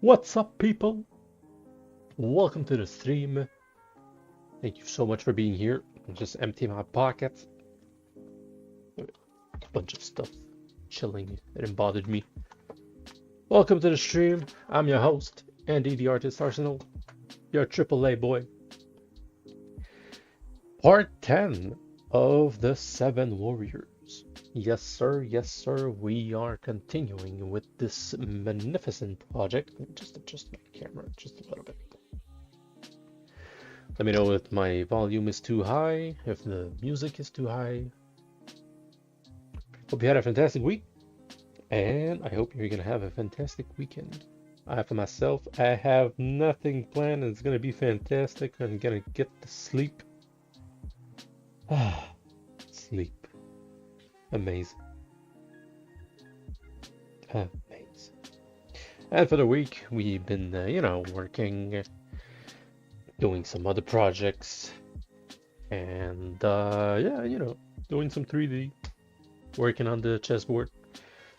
What's up, people? Welcome to the stream. Thank you so much for being here. I'm just emptying my pockets. A bunch of stuff chilling. It didn't bother me. Welcome to the stream. I'm your host, AndyArtistArsenal, your AAA boy. Part 10 of the 7 Warriors. Yes, sir. Yes, sir. We are continuing with this magnificent project. Let me just adjust my camera just a little bit. Let me know if my volume is too high, if the music is too high. Hope you had a fantastic week, and I hope you're gonna have a fantastic weekend. For myself, I have nothing planned. It's gonna be fantastic. I'm gonna get to sleep. Sleep. Amazing. Amazing. And for the week, we've been, working, doing some other projects, and, doing some 3D, working on the chessboard.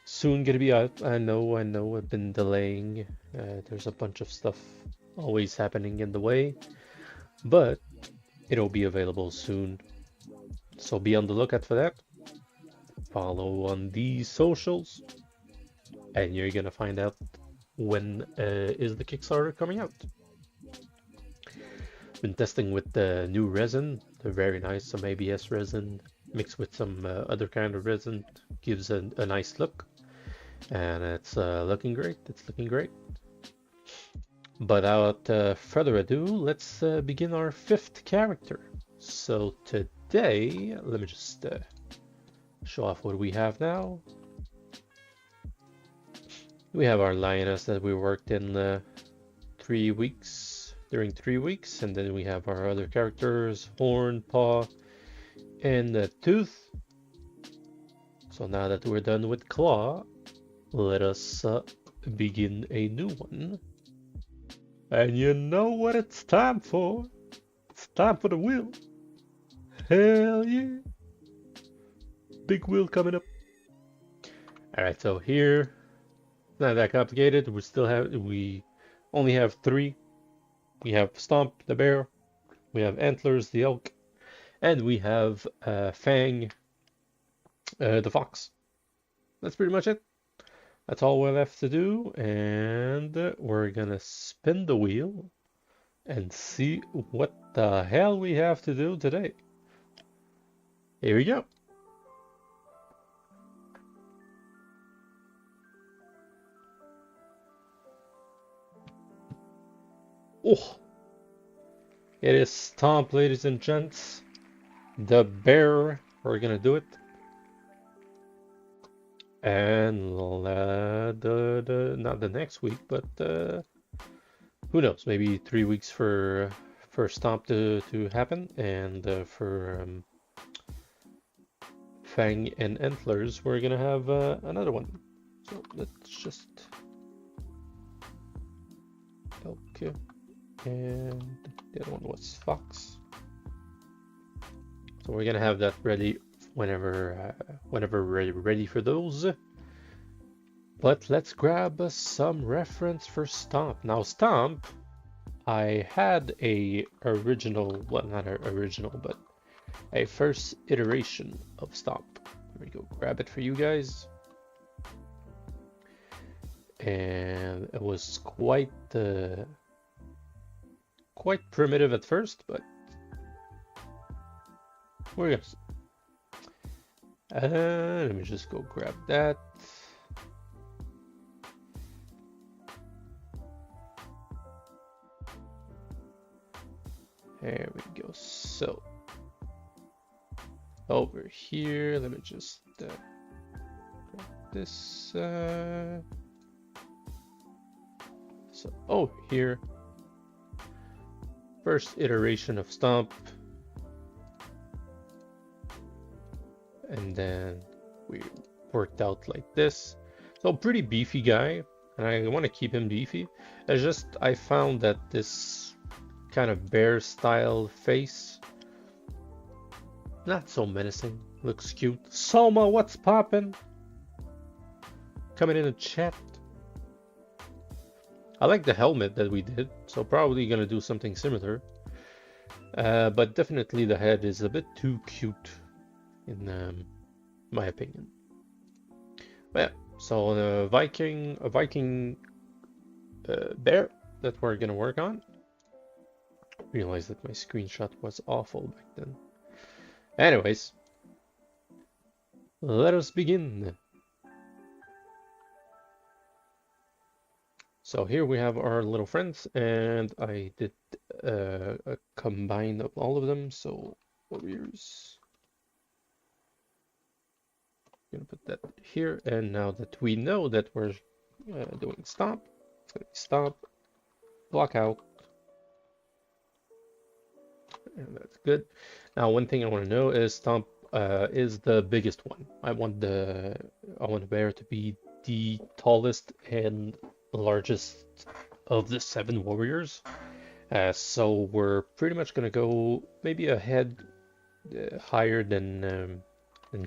Soon gonna be out. I know, I've been delaying. There's a bunch of stuff always happening in the way, but it'll be available soon. So be on the lookout for that. Follow on these socials, and you're gonna find out when is the Kickstarter coming out. Been testing with the new resin. They're very nice. Some ABS resin mixed with some other kind of resin gives a nice look, and it's looking great. It's looking great. But without further ado, let's begin our 5th character. So today, let me just show off what we have now. We have our lioness that we worked in 3 weeks, during 3 weeks, and then we have our other characters, horn, paw, and tooth. So now that we're done with claw, let us begin a new one. And you know what it's time for? It's time for the wheel. Hell yeah! Big wheel coming up. Alright, so here, not that complicated. We only have 3. We have Stomp, the bear. We have Antlers, the elk. And we have Fang, the fox. That's pretty much it. That's all we're left to do. And we're gonna spin the wheel and see what the hell we have to do today. Here we go. Oh, it is Stomp, ladies and gents. The bear. We're gonna do it. And not the next week, but who knows? Maybe 3 weeks for Stomp to happen, and for Fang and Antlers, we're gonna have another one. So let's just okay, and the other one was Fox. So we're gonna have that ready whenever we're ready for those. But let's grab some reference for Stomp. Now Stomp, I had a original, well, not an original, but a first iteration of Stomp. Here we go, grab it for you guys. And it was quite primitive at first, but we're gonna see. Let me just go grab that. There we go. So over here, let me just grab this. So here, first iteration of Stomp, and then we worked out like this. So pretty beefy guy, and I want to keep him beefy. It's just I found that this kind of bear style face, not so menacing, looks cute. Soma, what's poppin'? Coming in the chat. I like the helmet that we did, so probably gonna do something similar. But definitely the head is a bit too cute, in my opinion. But yeah, so a Viking bear that we're gonna work on. Realized that my screenshot was awful back then. Anyways, let us begin. So here we have our little friends, and I did a combine of all of them. So warriors, gonna put that here. And now that we know that we're doing Stomp, it's gonna be Stomp, block out, and that's good. Now one thing I want to know is Stomp is the biggest one. I want the bear to be the tallest and largest of the 7 warriors. So we're pretty much gonna go maybe a head higher than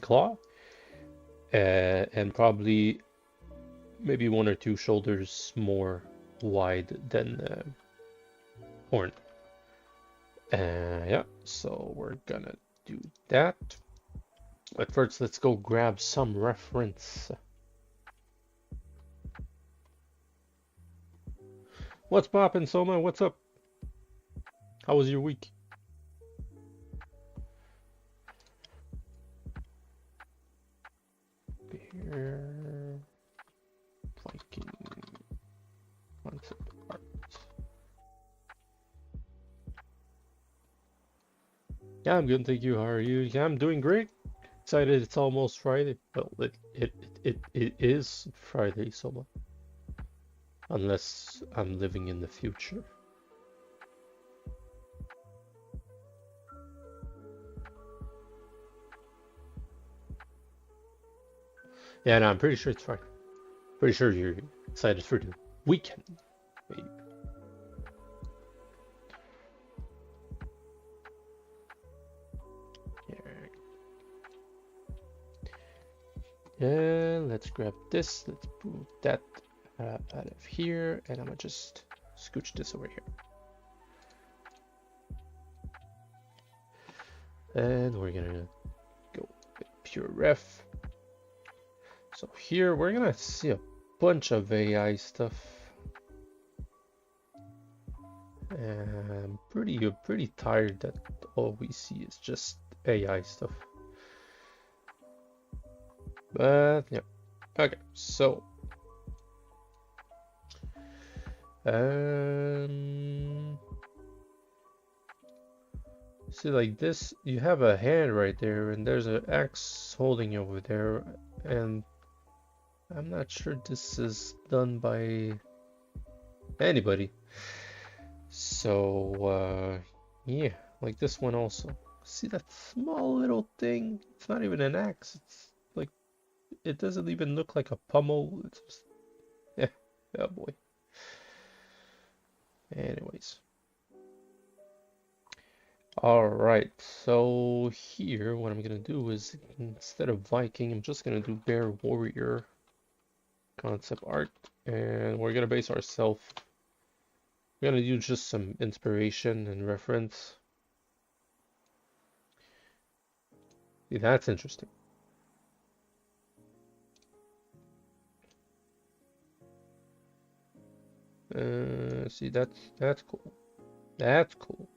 Claw, and probably maybe 1 or 2 shoulders more wide than Horn. Yeah, so we're gonna do that. But first, let's go grab some reference. What's poppin', Soma? What's up? How was your week? Here, Viking concept art. Yeah, I'm good, thank you. How are you? Yeah, I'm doing great. Excited. It's almost Friday. Well, it is Friday, Soma. Unless I'm living in the future. Yeah, no, I'm pretty sure it's Friday. Pretty sure you're excited for the weekend, maybe. Yeah, let's grab this. Let's put that out of here, and I'm gonna just scooch this over here. And we're gonna go with pure ref. So here we're gonna see a bunch of AI stuff. And I'm pretty tired that all we see is just AI stuff. But yeah, okay, so see, like this, you have a hand right there, and there's an axe holding you over there, and I'm not sure this is done by anybody. So, yeah, like this one also. See that small little thing? It's not even an axe. It's like, it doesn't even look like a pummel. It's just, yeah, oh boy. Anyways. Alright, so here what I'm gonna do is instead of Viking, I'm just gonna do Bear Warrior concept art, and we're gonna base ourselves. We're gonna use just some inspiration and reference. See, that's interesting. See, that's cool. That's cool.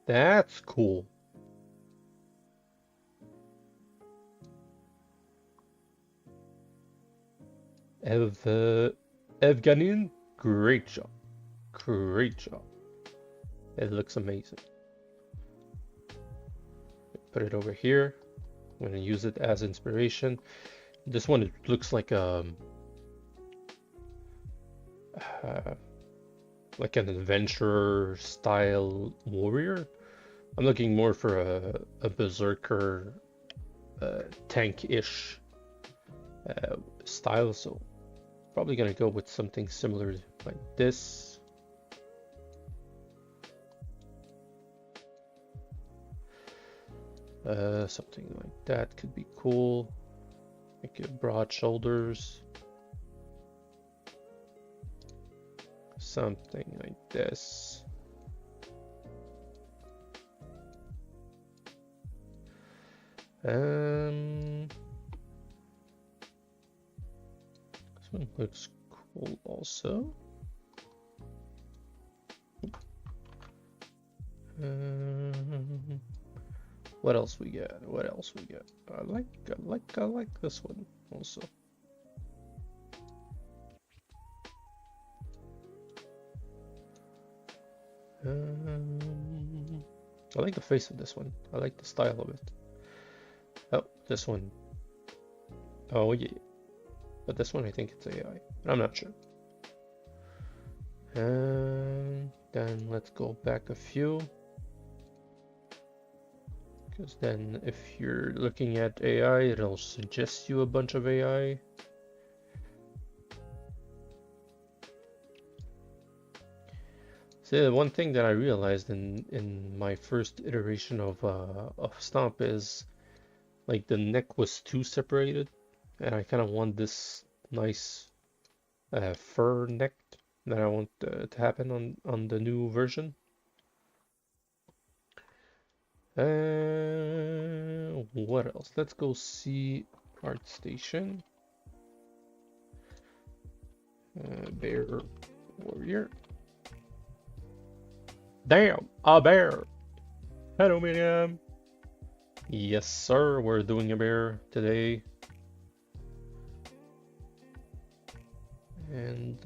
That's cool. Evganin, great job. Great job. It looks amazing. Put it over here. I'm gonna use it as inspiration. This one, it looks like uh, like an adventurer style warrior. I'm looking more for a berserker tank-ish style, so probably gonna go with something similar like this. Something like that could be cool. Make it broad shoulders. Something like this. This one looks cool also. What else we got? What else we got? I like this one also. I like the face of this one. I like the style of it. Oh, this one. Oh yeah. But this one I think it's AI. But I'm not sure. And then let's go back a few. Because then if you're looking at AI, it'll suggest you a bunch of AI. See, the one thing that I realized in my first iteration of Stomp is like the neck was too separated, and I kind of want this nice fur neck that I want to happen on the new version. What else? Let's go see ArtStation. Bear Warrior. Damn, a bear! Hello, Miriam! Yes, sir, we're doing a bear today. And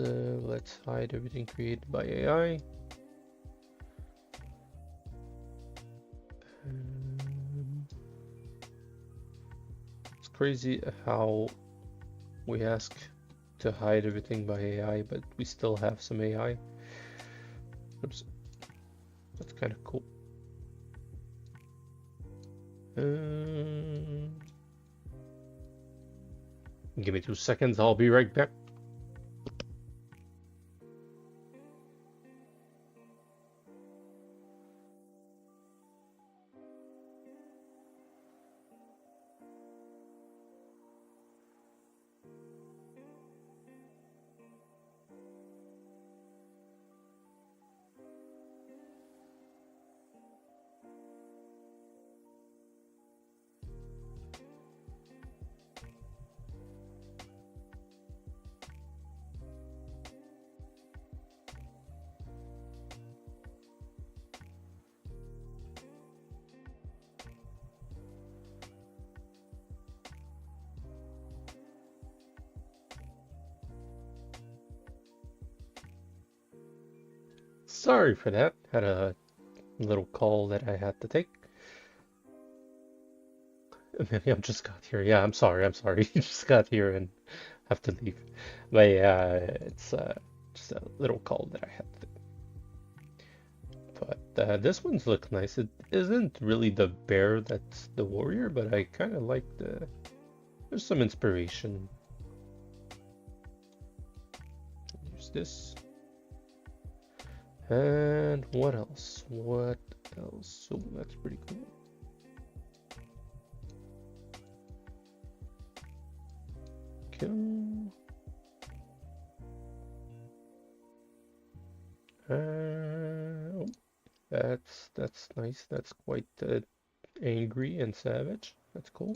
let's hide everything created by AI. It's crazy how we ask to hide everything by AI, but we still have some AI. Oops. That's kind of cool. Give me 2 seconds, I'll be right back. Sorry for that. Had a little call that I had to take. Maybe I just got here. Yeah, I'm sorry. You just got here and have to leave. But yeah, it's just a little call that I had to. But this one's look nice. It isn't really the bear that's the warrior, but I kind of like the. There's some inspiration. Use this. And what else? What else? Oh, that's pretty cool. Cool. Oh, that's nice. That's quite angry and savage. That's cool.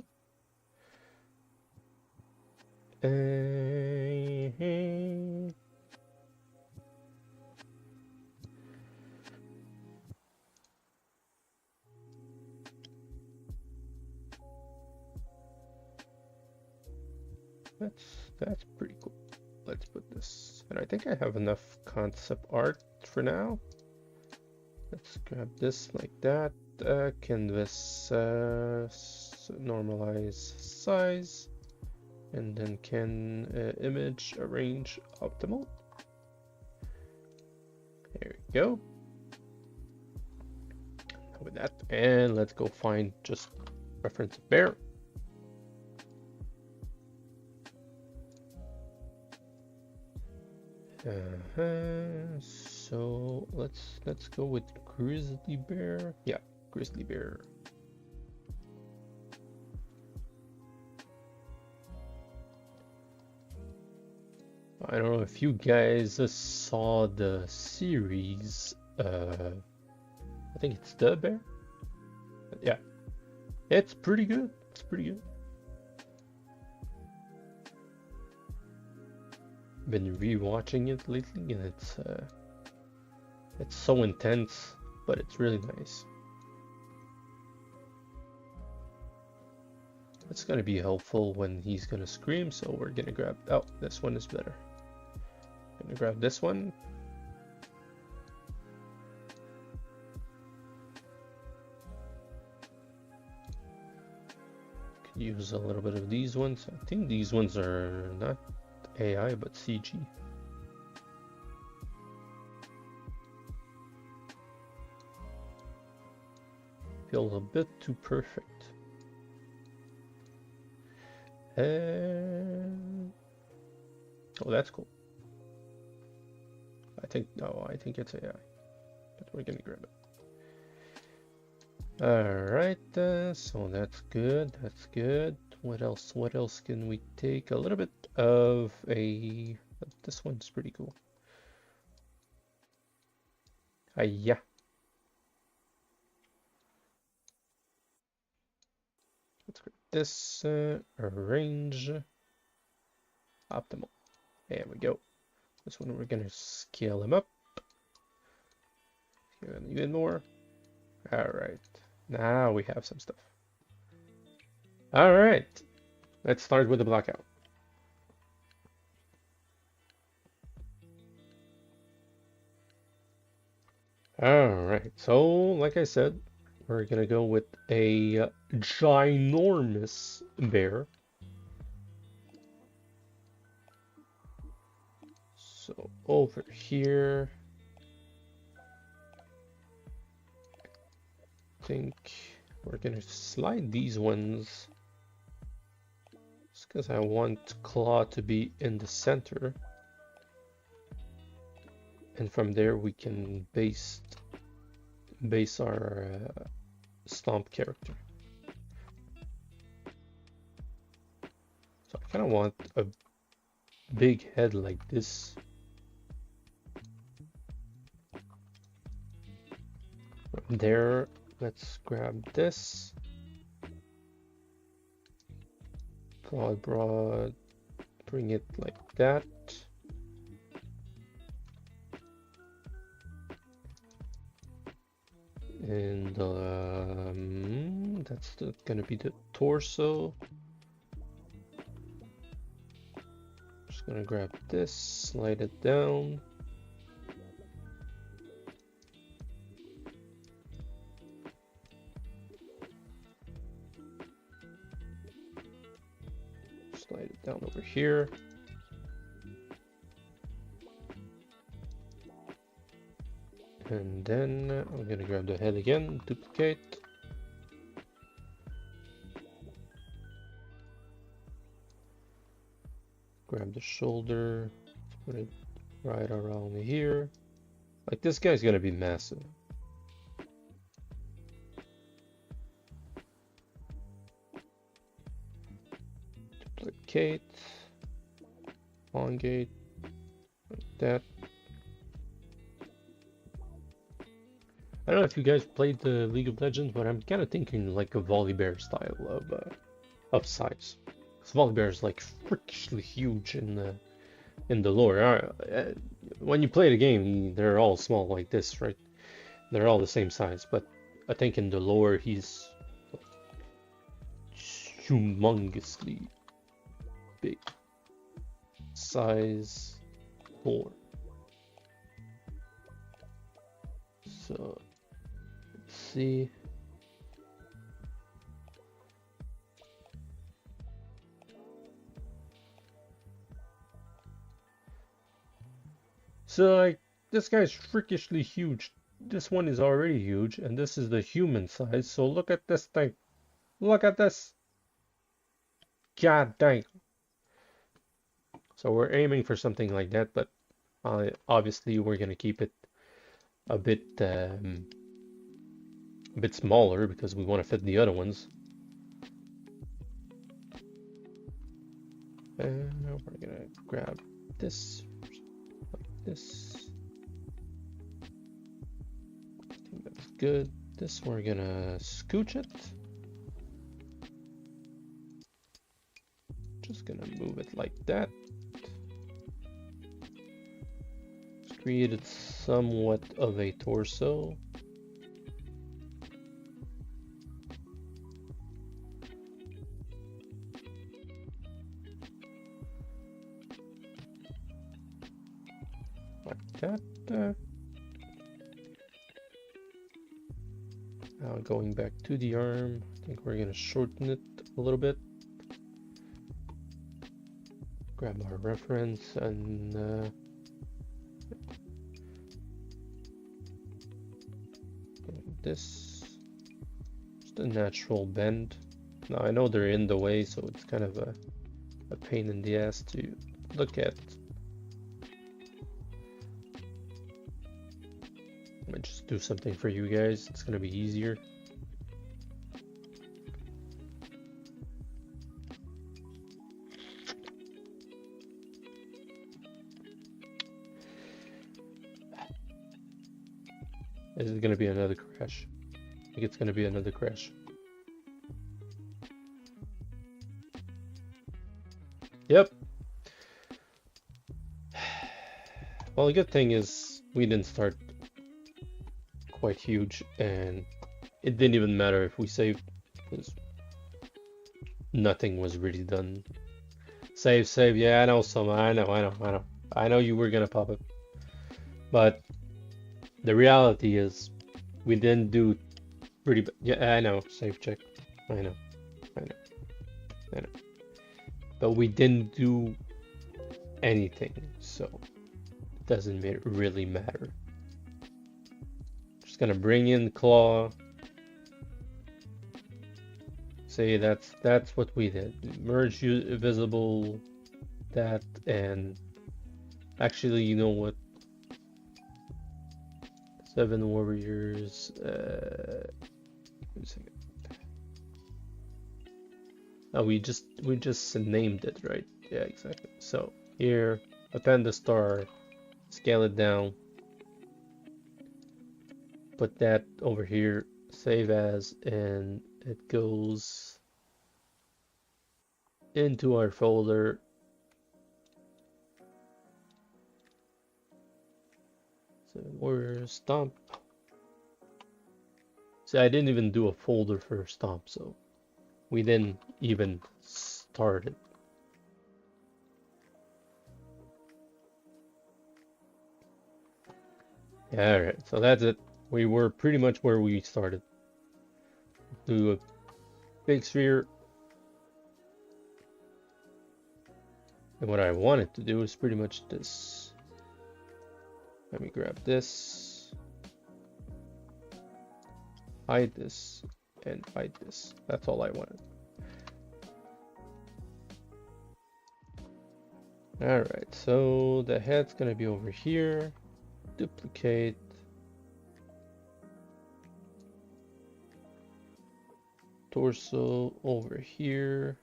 That's pretty cool. Let's put this, and I think I have enough concept art for now. Let's grab this like that. Canvas normalize size, and then can image arrange optimal. There we go. With that, and let's go find just reference bear. So let's go with grizzly bear. Yeah, grizzly bear. I don't know if you guys saw the series. I think it's The Bear. But yeah, it's pretty good. It's pretty good. Been rewatching it lately, and it's so intense, but it's really nice. It's gonna be helpful when he's gonna scream, so we're gonna grab. Oh, this one is better. Gonna grab this one. Could use a little bit of these ones. I think these ones are not AI, but CG. Feels a bit too perfect. And oh, that's cool. I think it's AI, but we're gonna grab it. All right, so that's good. That's good. What else? What else can we take? A little bit of a. This one's pretty cool. Yeah. Let's grab this. Arrange. Optimal. There we go. This one we're gonna scale him up. Even more. All right. Now we have some stuff. All right. Let's start with the blackout. All right. So, like I said, we're gonna go with a ginormous bear. So over here, I think we're gonna slide these ones just because I want claw to be in the center, and from there we can base our stomp character. So I kind of want a big head like this. From there, let's grab this. Broad, bring it like that. And that's gonna be the torso. Just gonna grab this, slide it down. Slide it down over here. And then I'm gonna grab the head again, duplicate. Grab the shoulder, put it right around here. Like, this guy's gonna be massive. Duplicate, elongate, like that. I don't know if you guys played the League of Legends, but I'm kind of thinking like a Volibear style of size. Because Volibear is like freakishly huge in the lore. When you play the game, they're all small like this, right? They're all the same size, but I think in the lore he's humongously big. Size 4. So let's see. So like, this guy's freakishly huge. This one is already huge, and this is the human size. So look at this thing. Look at this. God dang. So we're aiming for something like that, but obviously we're gonna keep it a bit smaller because we want to fit the other ones. And now we're gonna grab this like this. I think that's good. This we're gonna scooch it. Just gonna move it like that. Just created somewhat of a torso. Like that. Now going back to the arm, I think we're gonna shorten it a little bit. Grab our reference and this, just a natural bend. Now I know they're in the way, so it's kind of a pain in the ass to look at. I might just do something for you guys, it's gonna be easier. Is it gonna be another crash? I think it's gonna be another crash. Yep. Well, the good thing is we didn't start quite huge, and it didn't even matter if we saved, because nothing was really done. Save, yeah, I know some, I know you were gonna pop it. But the reality is we didn't do pretty bad. Yeah, I know, save check. I know. But we didn't do anything, so it doesn't really matter. Just gonna bring in claw. Say that's what we did. Merge visible, that, and actually, you know what? 7 warriors. Wait a second. Oh, we just named it, right? Yeah, exactly. So here, append the star, scale it down, put that over here, save as, and it goes into our folder. So we're stomp. See, I didn't even do a folder for stomp, so we didn't even start it. Yeah, alright, so that's it. We were pretty much where we started. Do a big sphere. And what I wanted to do is pretty much this. Let me grab this. hide this, and hide this. That's all I wanted. Alright, so the head's gonna be over here. Duplicate. Torso over here.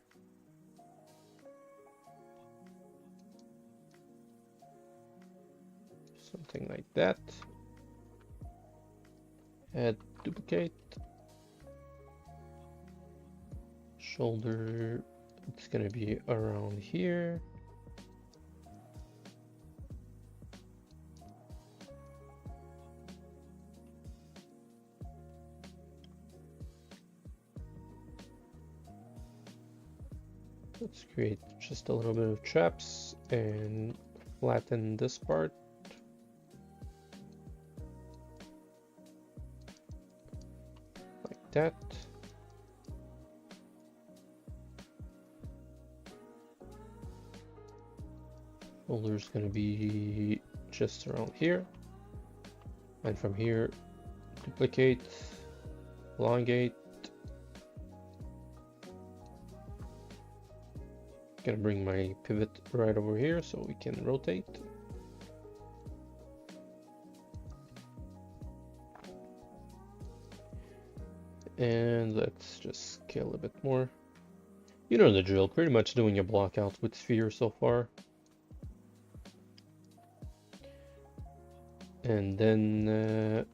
Something like that. Add duplicate. Shoulder, it's gonna be around here. Let's create just a little bit of traps and flatten this part. Like that. Shoulder's gonna be just around here. And from here, duplicate, elongate. Gonna bring my pivot right over here so we can rotate. And let's just scale a bit more. You know the drill, pretty much doing a block out with sphere so far. And then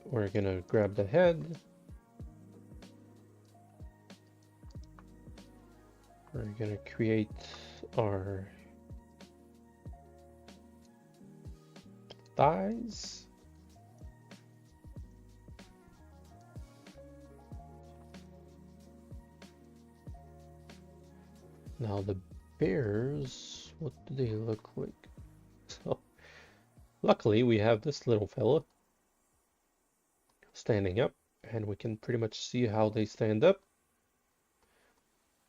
we're gonna grab the head. We're gonna create our thighs. Now the bears, what do they look like? So, luckily we have this little fella standing up, and we can pretty much see how they stand up.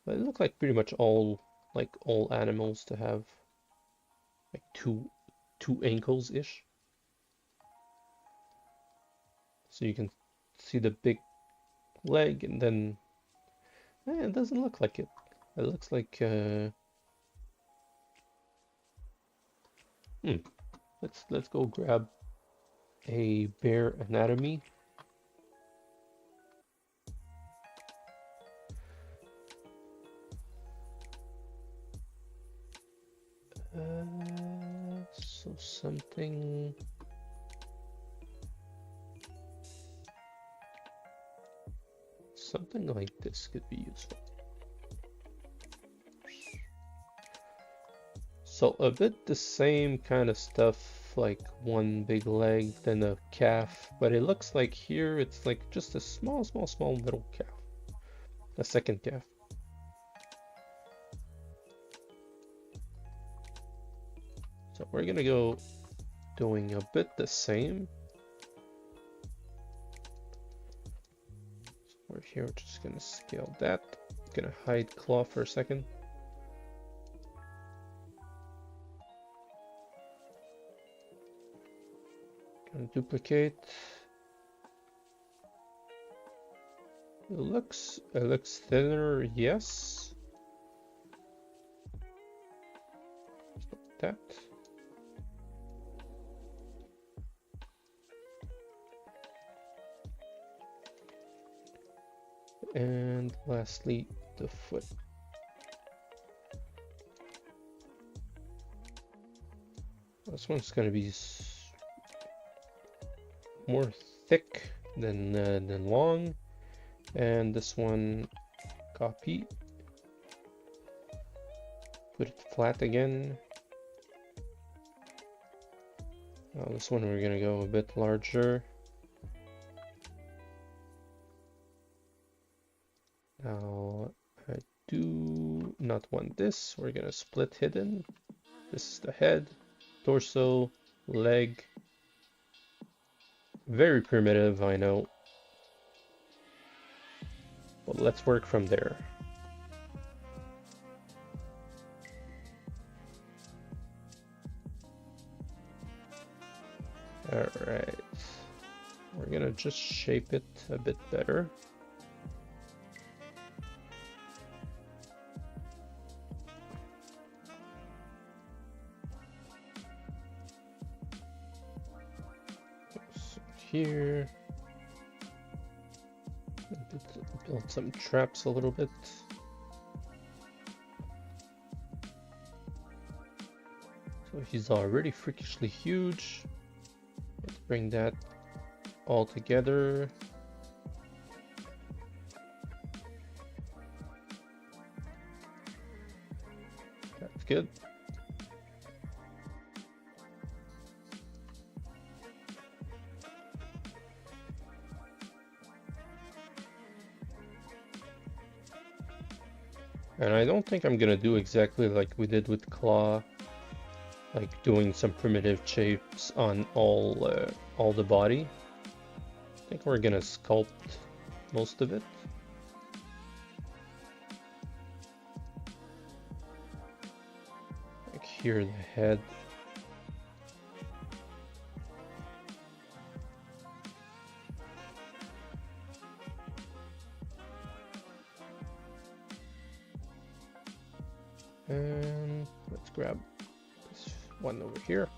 They look like pretty much all animals to have like two ankles-ish. So you can see the big leg, and then it doesn't look like it. It looks like let's go grab a bear anatomy. So something like this could be useful. So a bit the same kind of stuff, like one big leg, then a calf, but it looks like here it's like just a small little calf, a second calf. So we're gonna go doing a bit the same. So we're here, just gonna scale that. Gonna hide claw for a second. Gonna duplicate. It looks thinner, yes. Like that. And lastly, the foot. This one's going to be more thick than long, and this one copy. Put it flat again. Now this one we're going to go a bit larger. Now, I do not want this. We're gonna split hidden. This is the head, torso, leg. Very primitive, I know. But let's work from there. Alright. We're gonna just shape it a bit better. So here, build some traps a little bit. So he's already freakishly huge. Let's bring that all together. That's good. And I don't think I'm gonna do exactly like we did with Claw, like doing some primitive shapes on all the body. I think we're gonna sculpt most of it. Like here, the head. And let's grab this one over here.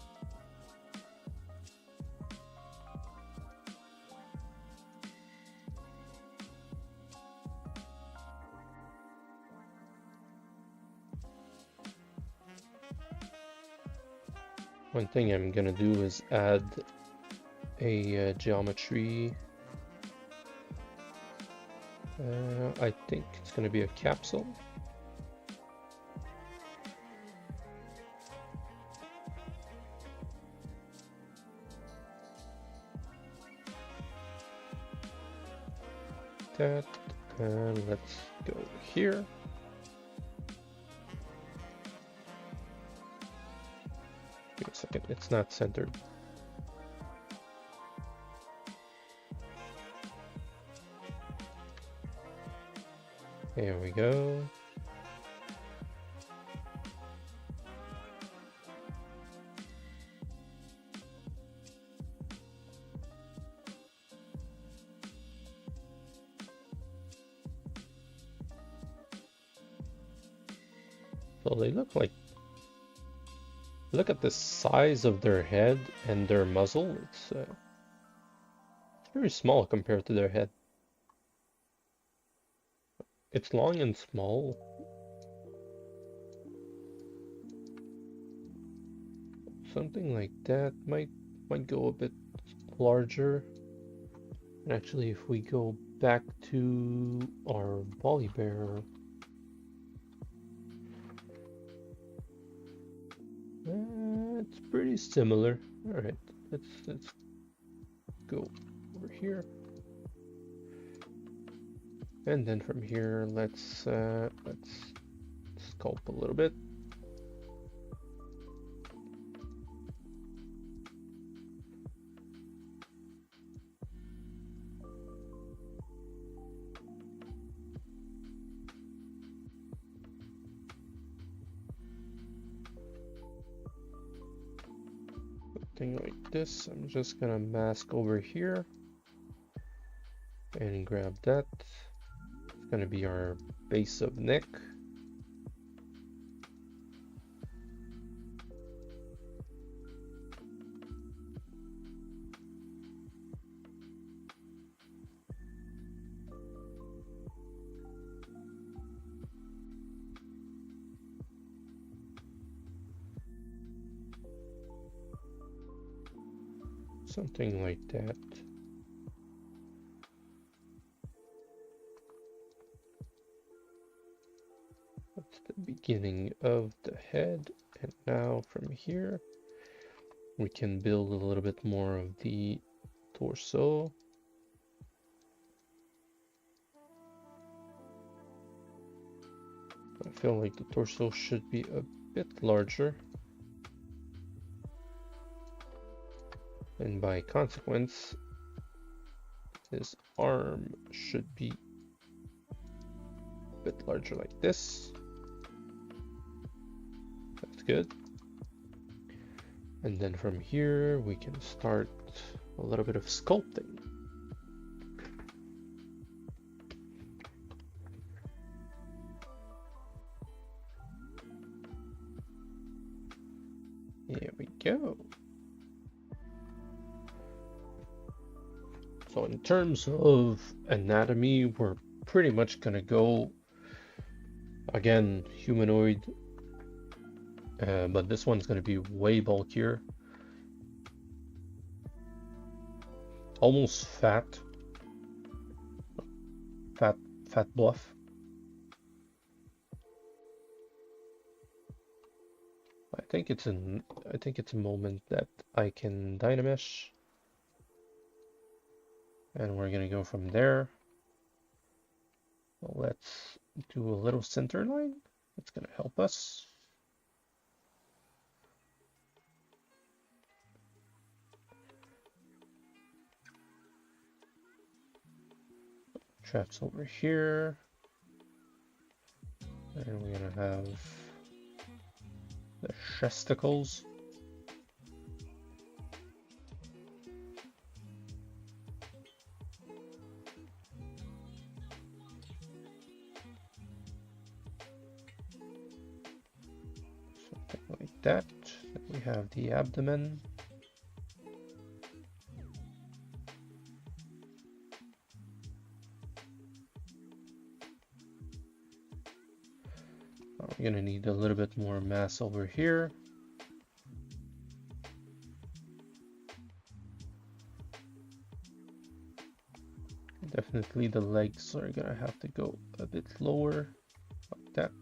One thing I'm gonna do is add a geometry. I think it's gonna be a capsule. That, and let's go here. Wait a second, it's not centered. There we go. So they look like, look at the size of their head and their muzzle. It's very small compared to their head. It's long and small. Something like that might go a bit larger. And actually, if we go back to our volley bear, it's pretty similar. All right, let's go over here, and then from here, let's sculpt a little bit. Something like this. I'm just gonna mask over here and grab that. It's gonna be our base of neck. Something like that. That's the beginning of the head, and now from here we can build a little bit more of the torso. I feel like the torso should be a bit larger. And by consequence, his arm should be a bit larger like this. That's good. And then from here, we can start a little bit of sculpting. Here we go. So in terms of anatomy, we're pretty much gonna go again humanoid, but this one's gonna be way bulkier, almost fat bluff. I think it's a moment that I can Dynamesh, and we're gonna go from there. Let's do a little center line. That's gonna help us. Traps over here, and we're gonna have the chesticles. Something like that. Then we have the abdomen. We're gonna need a little bit more mass over here. Definitely the legs are gonna have to go a bit lower, like that.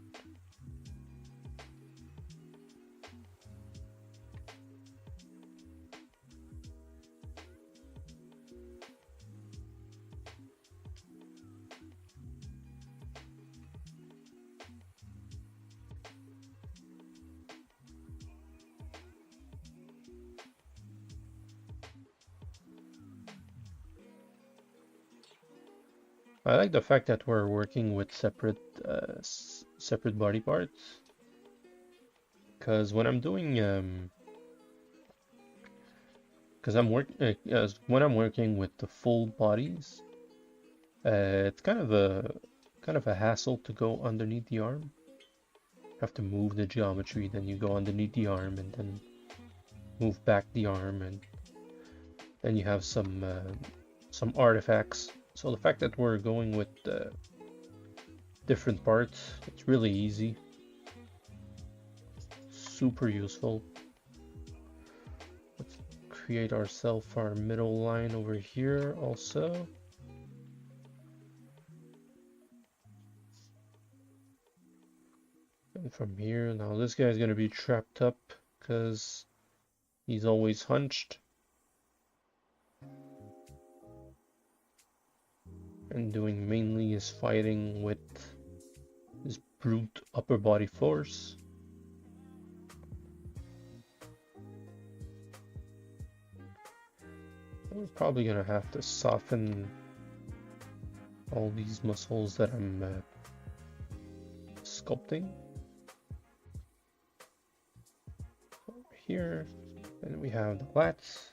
I like the fact that we're working with separate body parts, because when I'm doing when I'm working with the full bodies, it's kind of a hassle to go underneath the arm. You have to move the geometry, then you go underneath the arm, and then move back the arm, and then you have some artifacts. So the fact that we're going with different parts, it's really easy. Super useful. Let's create ourselves our middle line over here also. And from here, now this guy's gonna be trapped up because he's always hunched. And doing mainly is fighting with this brute upper body force. We're probably gonna have to soften all these muscles that I'm sculpting. Over here, and we have the lats.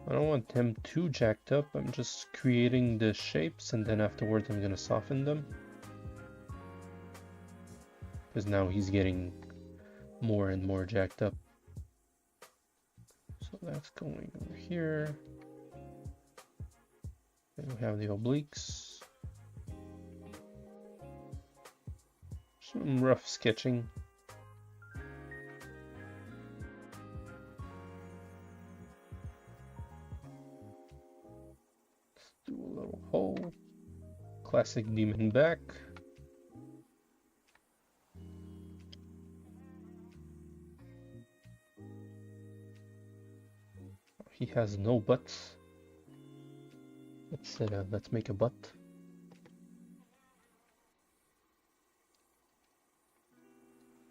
I don't want him too jacked up. I'm just creating the shapes, and then afterwards I'm gonna soften them, because now he's getting more and more jacked up. So that's going over here. Then we have the obliques. Some rough sketching. Do a little hole. Classic demon back. He has no butts. Let's make a butt.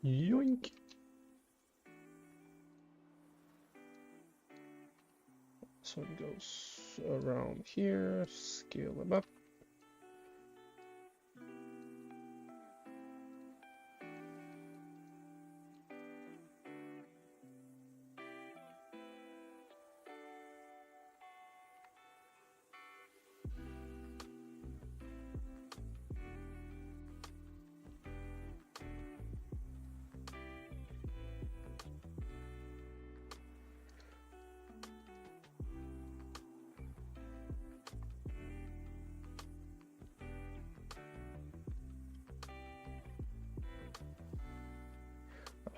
Yoink. So it goes around here, scale him up.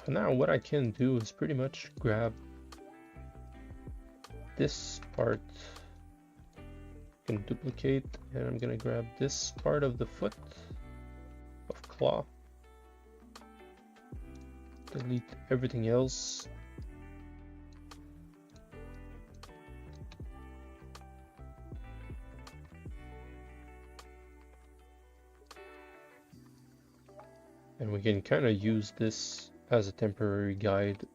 So now what I can do is pretty much grab this part, can duplicate, and I'm gonna grab this part of the foot of claw, delete everything else, and we can kind of use this as a temporary guide.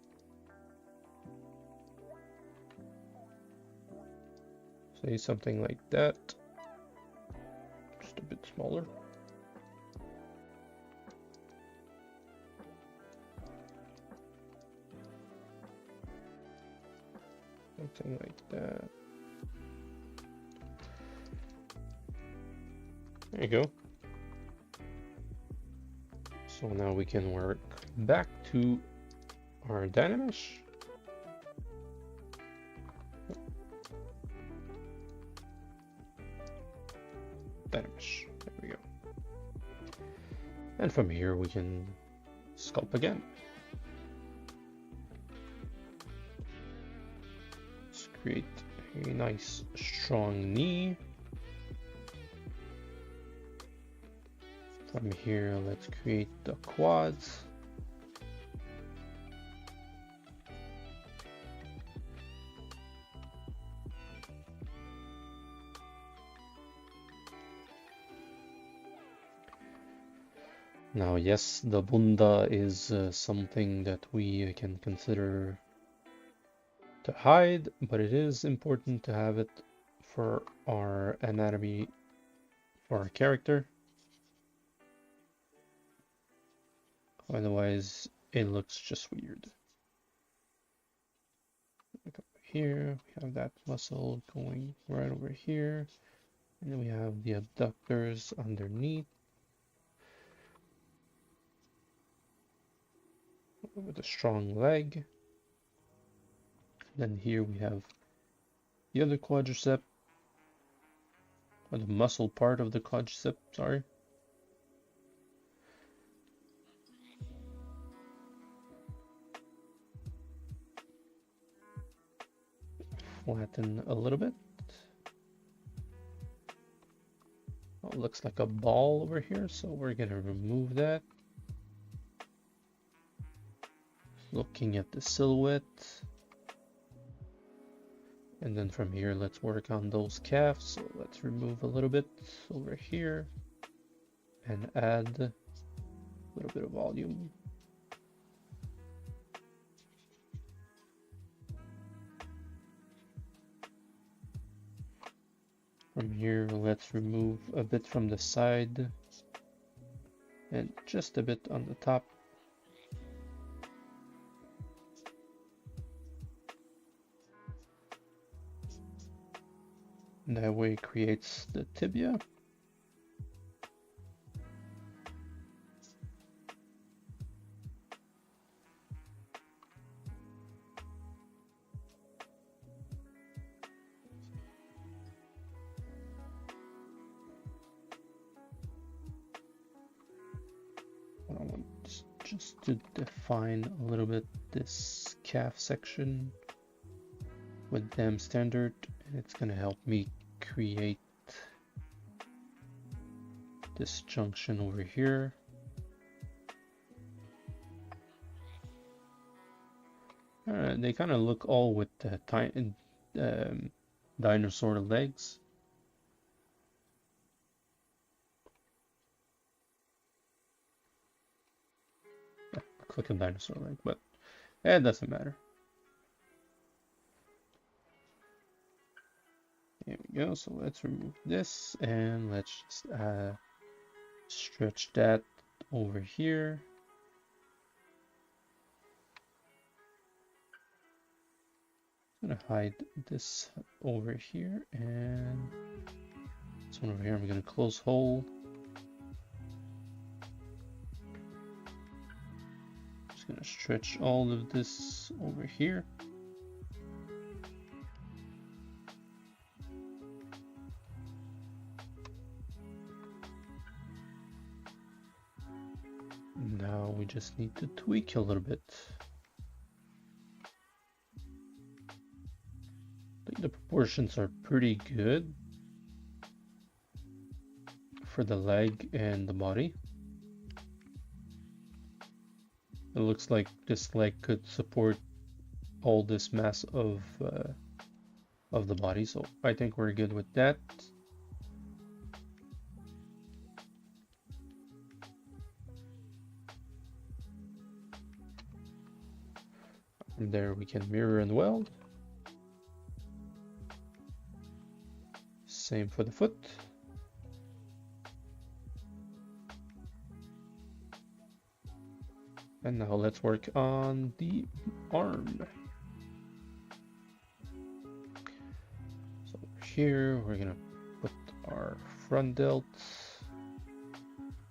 Say something like that, just a bit smaller. Something like that. There you go. So now we can work back to our Dynamesh. Dynamesh, there we go. And from here we can sculpt again. Let's create a nice strong knee. From here, let's create the quads. Now, yes, the bunda is something that we can consider to hide, but it is important to have it for our anatomy for our character. Otherwise, it looks just weird. Look over here, we have that muscle going right over here, and then we have the abductors underneath. With a strong leg. Then here we have the other quadricep, or the muscle part of the quadricep, sorry. Flatten a little bit. Oh, it looks like a ball over here, so we're gonna remove that. Looking at the silhouette. And then from here, let's work on those calves. So let's remove a little bit over here and add a little bit of volume. From here, let's remove a bit from the side and just a bit on the top. That way it creates the tibia. I want just to define a little bit this calf section with them standard. It's going to help me create this junction over here. They kind of look all with the dinosaur legs. Click a dinosaur leg, but it doesn't matter. There we go. So let's remove this and let's just stretch that over here. I'm gonna hide this over here, and this one over here I'm gonna close hole. Just gonna stretch all of this over here. Now we just need to tweak a little bit. I think the proportions are pretty good for the leg and the body. It looks like this leg could support all this mass of the body, so I think we're good with that. From there we can mirror and weld. Same for the foot. And now let's work on the arm. So here we're gonna put our front delts,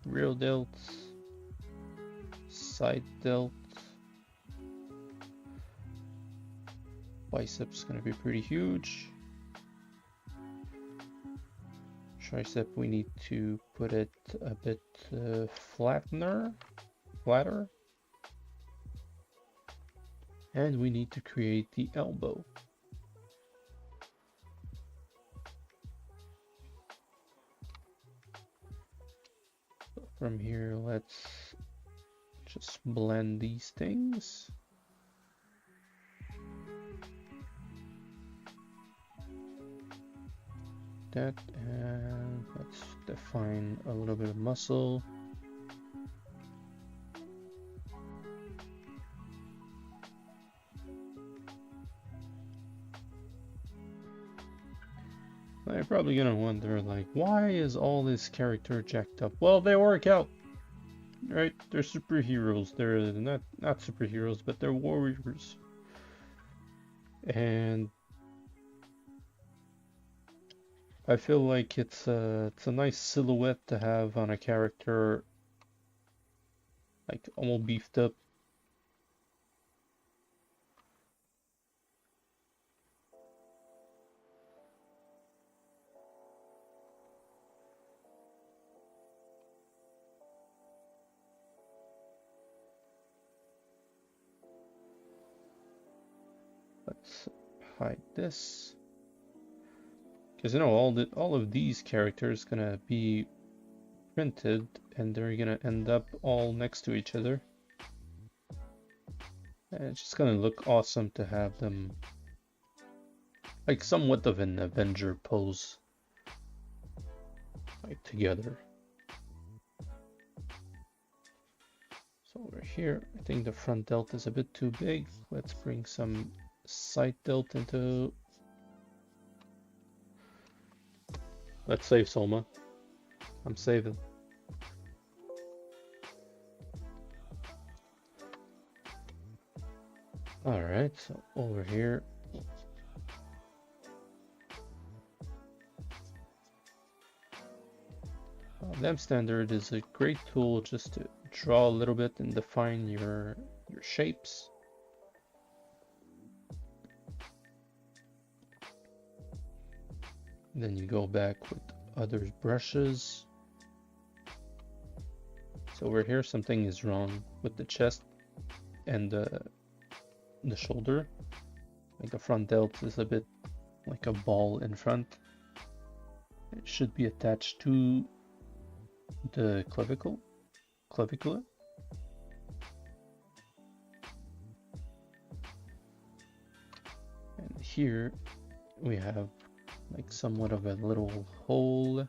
rear delts, side delt. Biceps gonna be pretty huge. Tricep, we need to put it a bit flatter. And we need to create the elbow. So from here, let's just blend these things. That, and let's define a little bit of muscle. You're probably gonna wonder, like, why is all this character jacked up? Well, they work out, right? They're superheroes. They're not superheroes, but they're warriors. And I feel like it's a nice silhouette to have on a character, like all beefed up. Let's hide this, because you know all of these characters gonna be printed and they're gonna end up all next to each other, and it's just gonna look awesome to have them like somewhat of an Avenger pose, like together. So over here, I think the front delt is a bit too big. Let's bring some side delt into. Let's save Soma. I'm saving. Alright, so over here. Lamp Standard is a great tool just to draw a little bit and define your shapes. Then you go back with other brushes. So over here something is wrong with the chest and the shoulder. Like the front delt is a bit like a ball in front. It should be attached to the clavicula. And here we have like somewhat of a little hole, and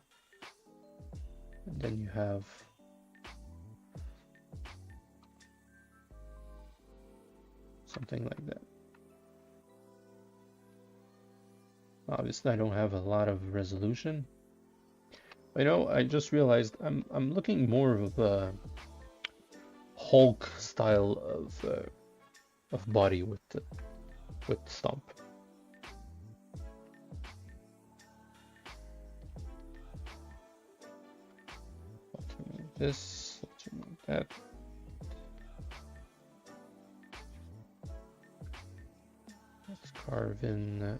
then you have something like that. Obviously I don't have a lot of resolution. You know, I just realized I'm looking more of a Hulk style of body with Stomp. Let's remove this. Let's remove that. Let's carve in.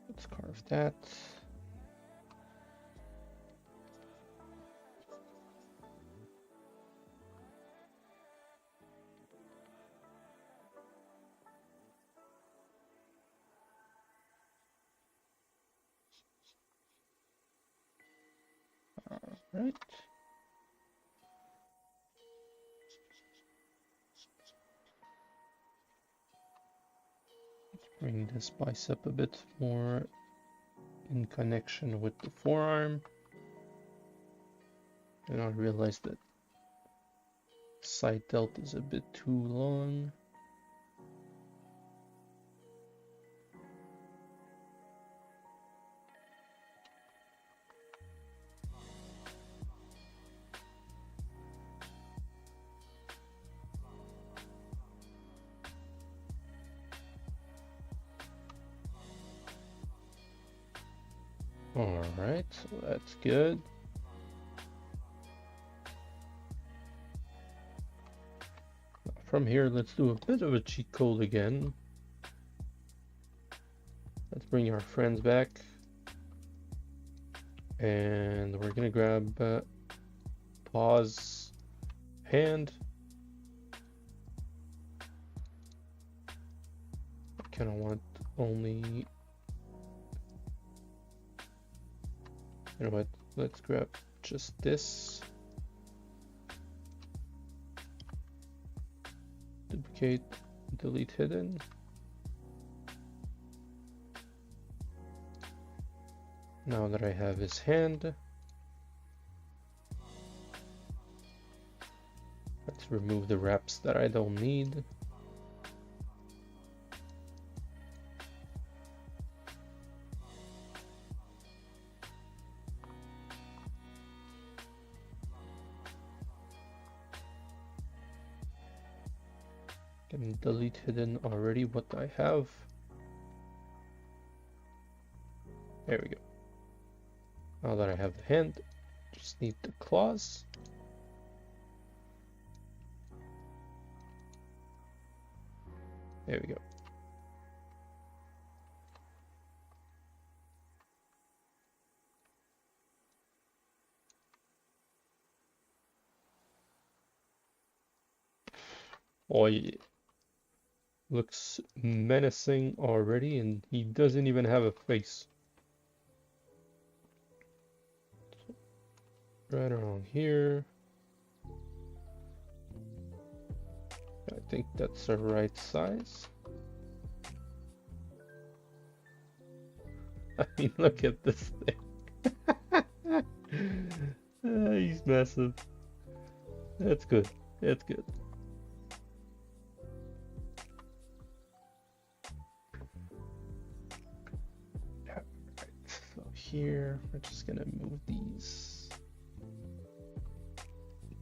Let's carve that. right. Let's bring this bicep a bit more in connection with the forearm. And I realized that side delt is a bit too long. All right, so that's good. From here, let's do a bit of a cheat code again. Let's bring our friends back. And we're gonna grab pause hand. I kind of want only, you know what, let's grab just this. Duplicate, delete hidden. Now that I have his hand, let's remove the wraps that I don't need. Can delete hidden already what I have. There we go. Now that I have the hand, just need the claws. There we go. Oh, yeah. Looks menacing already, and he doesn't even have a face. Right around here. I think that's the right size. I mean, look at this thing. He's massive. That's good. That's good. Alright, so here, we're just gonna move these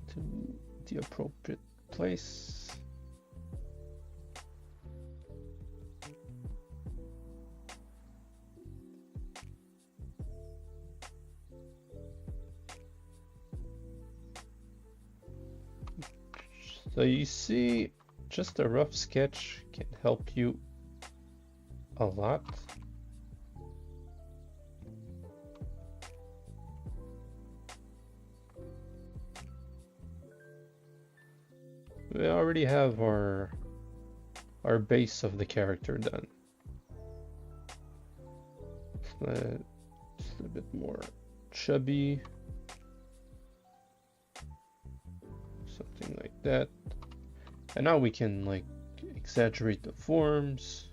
to the appropriate place. So you see, just a rough sketch can help you a lot. We already have our base of the character done. Just a bit more chubby. Something like that. And now we can like exaggerate the forms.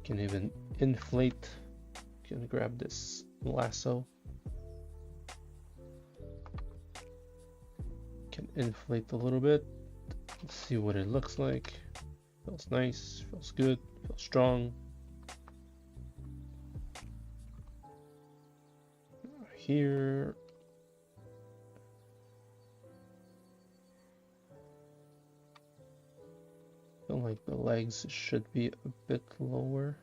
Can even inflate. Can grab this lasso. Can inflate a little bit. Let's see what it looks like. Feels nice, feels good, feels strong. Here. Feel like the legs should be a bit lower.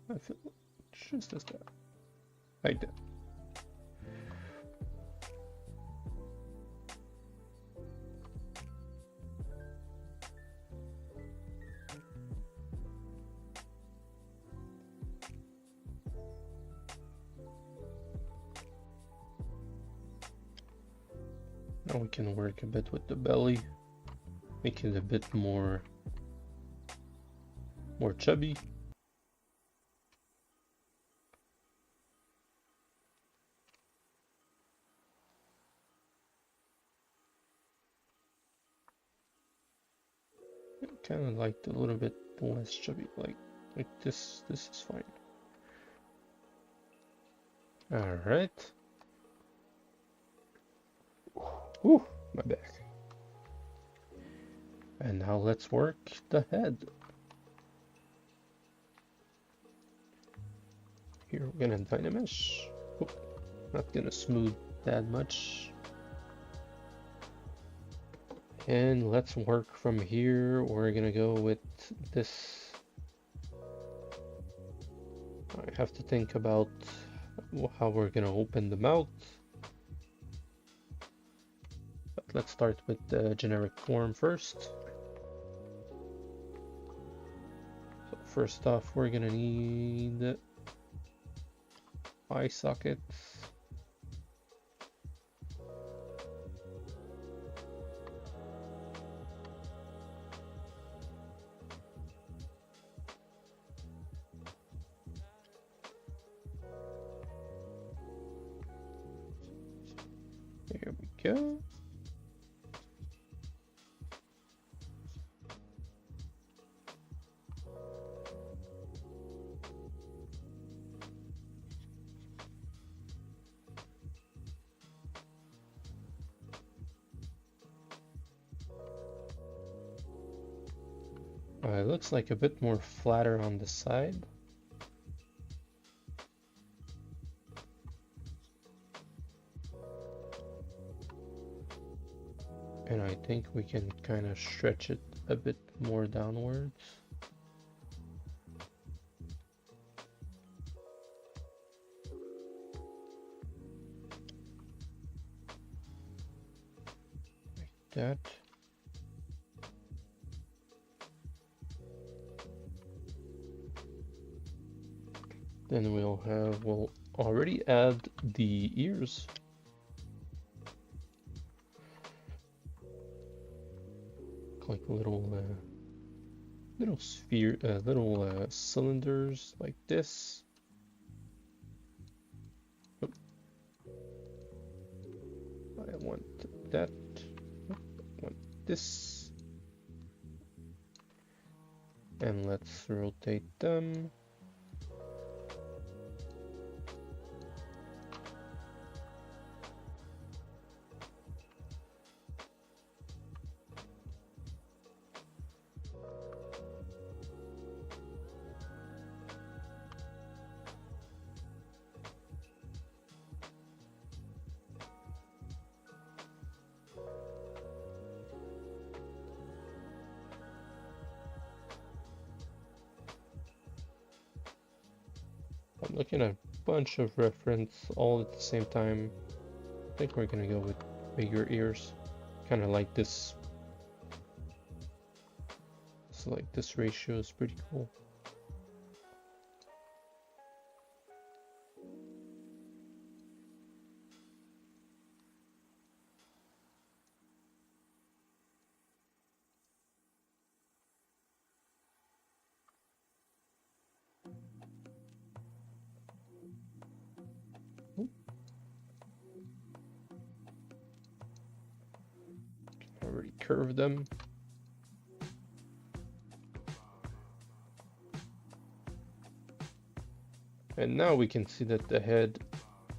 I feel just as that. Like that. Now we can work a bit with the belly, make it a bit more chubby. Kind of like a little bit less chubby, like this. This is fine. All right. Whew, my back. And now let's work the head. Here we're gonna Dynamesh. Oop, not gonna smooth that much. And let's work from here. We're gonna go with this. I have to think about how we're gonna open the mouth. But let's start with the generic form first. So first off, we're gonna need eye sockets. There we go. It looks like a bit more flatter on the side. And I think we can kind of stretch it a bit more downwards. Like that. Then we'll already add the ears. Like little sphere, little cylinders like this. Oop. I want that. Oop. I want this. And let's rotate them. I'm looking at a bunch of reference all at the same time. I think we're gonna go with bigger ears. Kind of like this. So like this ratio is pretty cool. Already curved them. And now we can see that the head...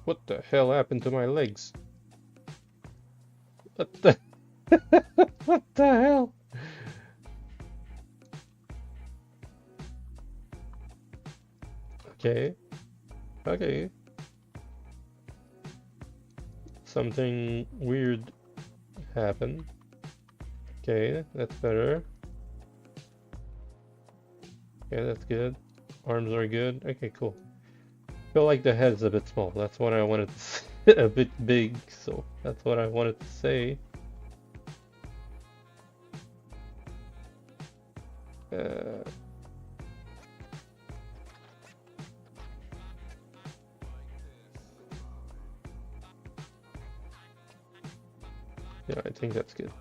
What the hell happened to my legs? What the... What the hell? Okay. Okay. Something weird happened. Okay, that's better. Okay, that's good. Arms are good. Okay, cool. Feel like the head's a bit small. That's what I wanted to say. A bit big, so that's what I wanted to say. Yeah, I think that's good.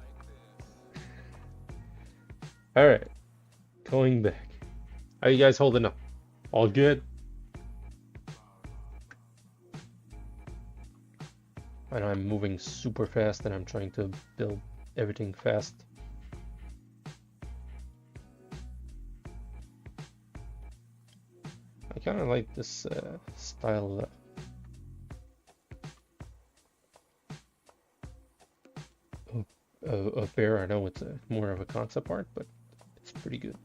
Alright, going back. How you guys holding up? All good? I know I'm moving super fast and I'm trying to build everything fast. I kind of like this style of bear. I know it's more of a concept art, but it's pretty good.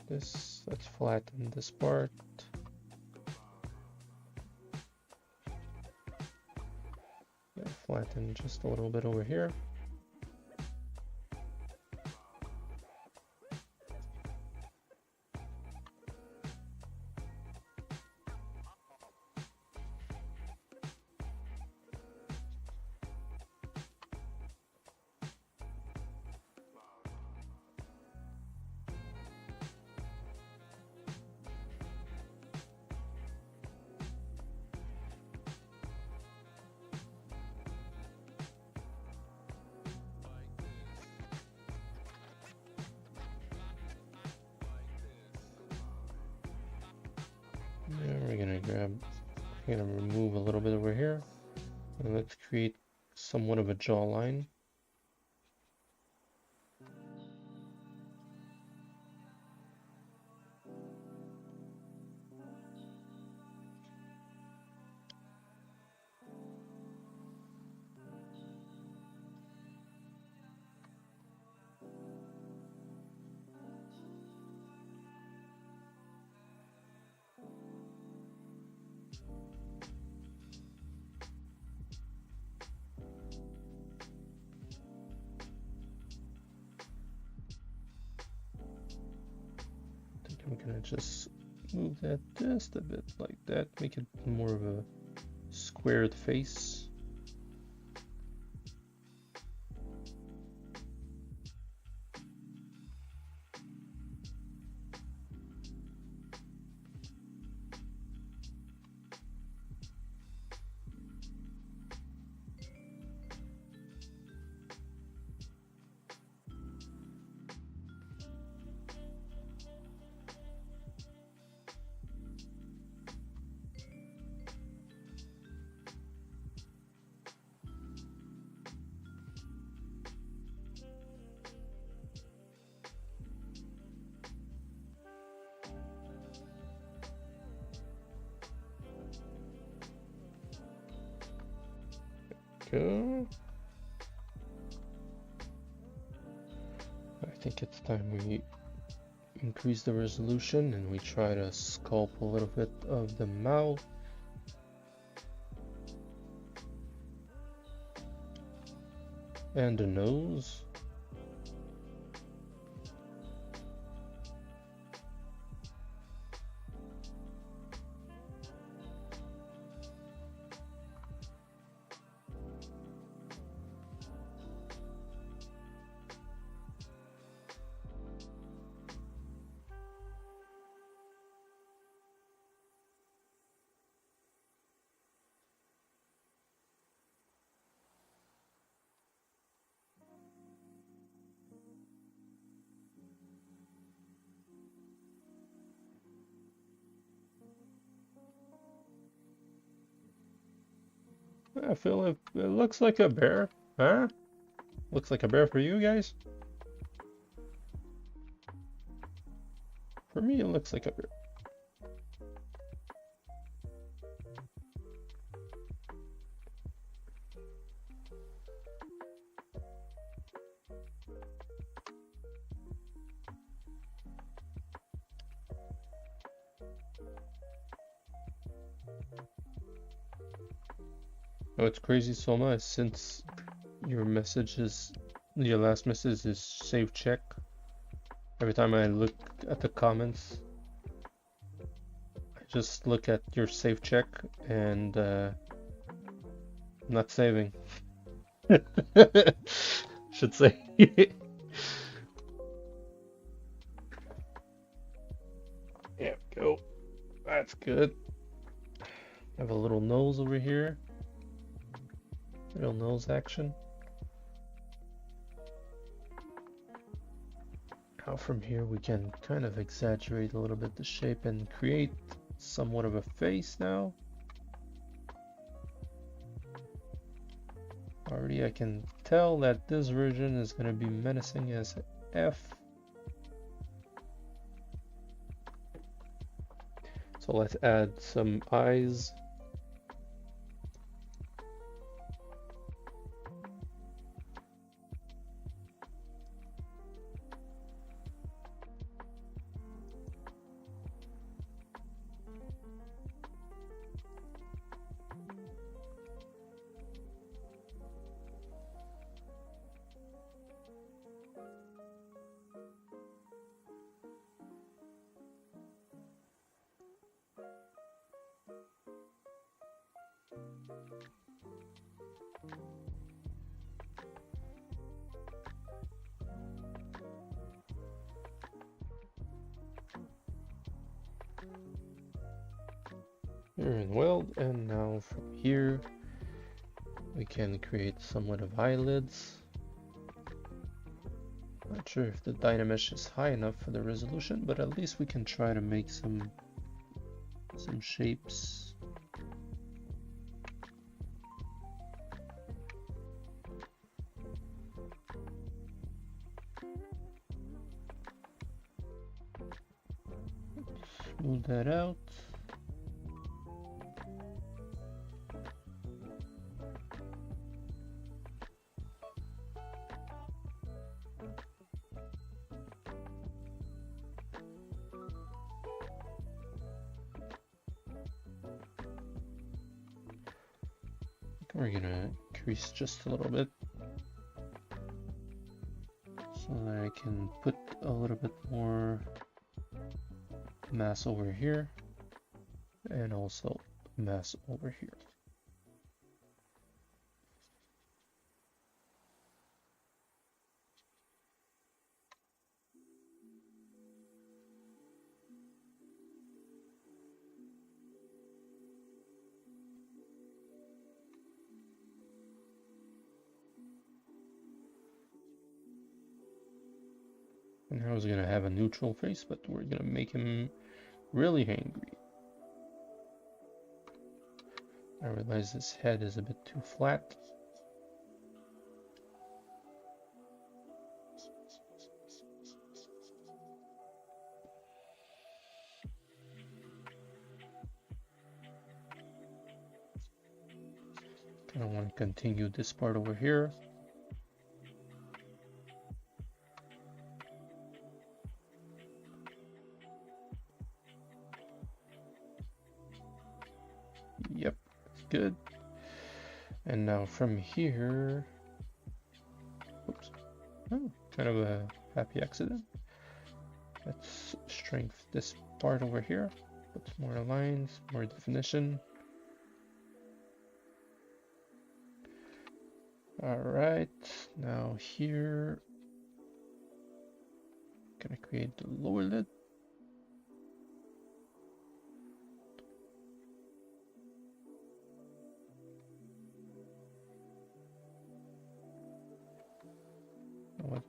Let's flatten this part. Yeah, flatten just a little bit over here. We're gonna remove a little bit over here, and let's create somewhat of a jawline. I'm gonna just move that just a bit like that, make it more of a squared face. Go. I think it's time we increase the resolution and we try to sculpt a little bit of the mouth. And the nose. I feel it looks like a bear, huh? Looks like a bear for you guys? For me, it looks like a bear. Oh, it's crazy, Soma, since your last message is save check. Every time I look at the comments, I just look at your save check and I'm not saving. Should say. Yeah, go. That's good. I have a little nose over here. Little nose action. Now from here we can kind of exaggerate a little bit the shape and create somewhat of a face now. Already I can tell that this version is going to be menacing as F. So let's add some eyes. Very well, and now from here we can create somewhat of eyelids. Not sure if the Dynamesh is high enough for the resolution, but at least we can try to make some shapes. Smooth that out. We're gonna increase just a little bit so that I can put a little bit more mass over here and also mass over here. And I was gonna have a neutral face, but we're gonna make him really angry. I realize his head is a bit too flat. I want to continue this part over here. Yep, good. And now from here, oops, oh, kind of a happy accident. Let's strengthen this part over here, put some more lines, more definition. All right, now here, gonna create the lower lid.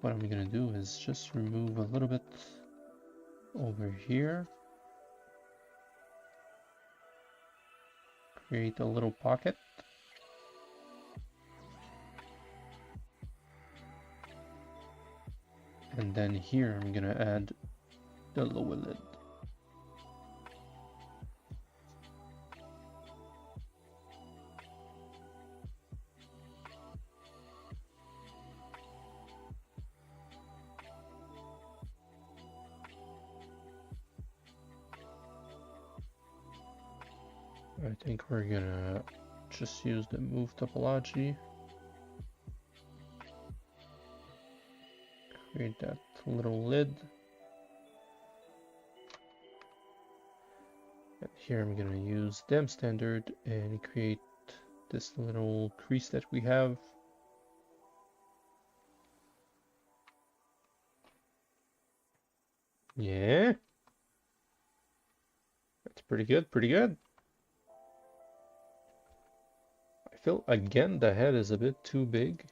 What I'm gonna do is just remove a little bit over here. Create a little pocket. And then here I'm gonna add the lower lid. I think we're gonna just use the move topology. Create that little lid. And here I'm gonna use dem standard and create this little crease that we have. Yeah. That's pretty good, pretty good. I feel again the head is a bit too big.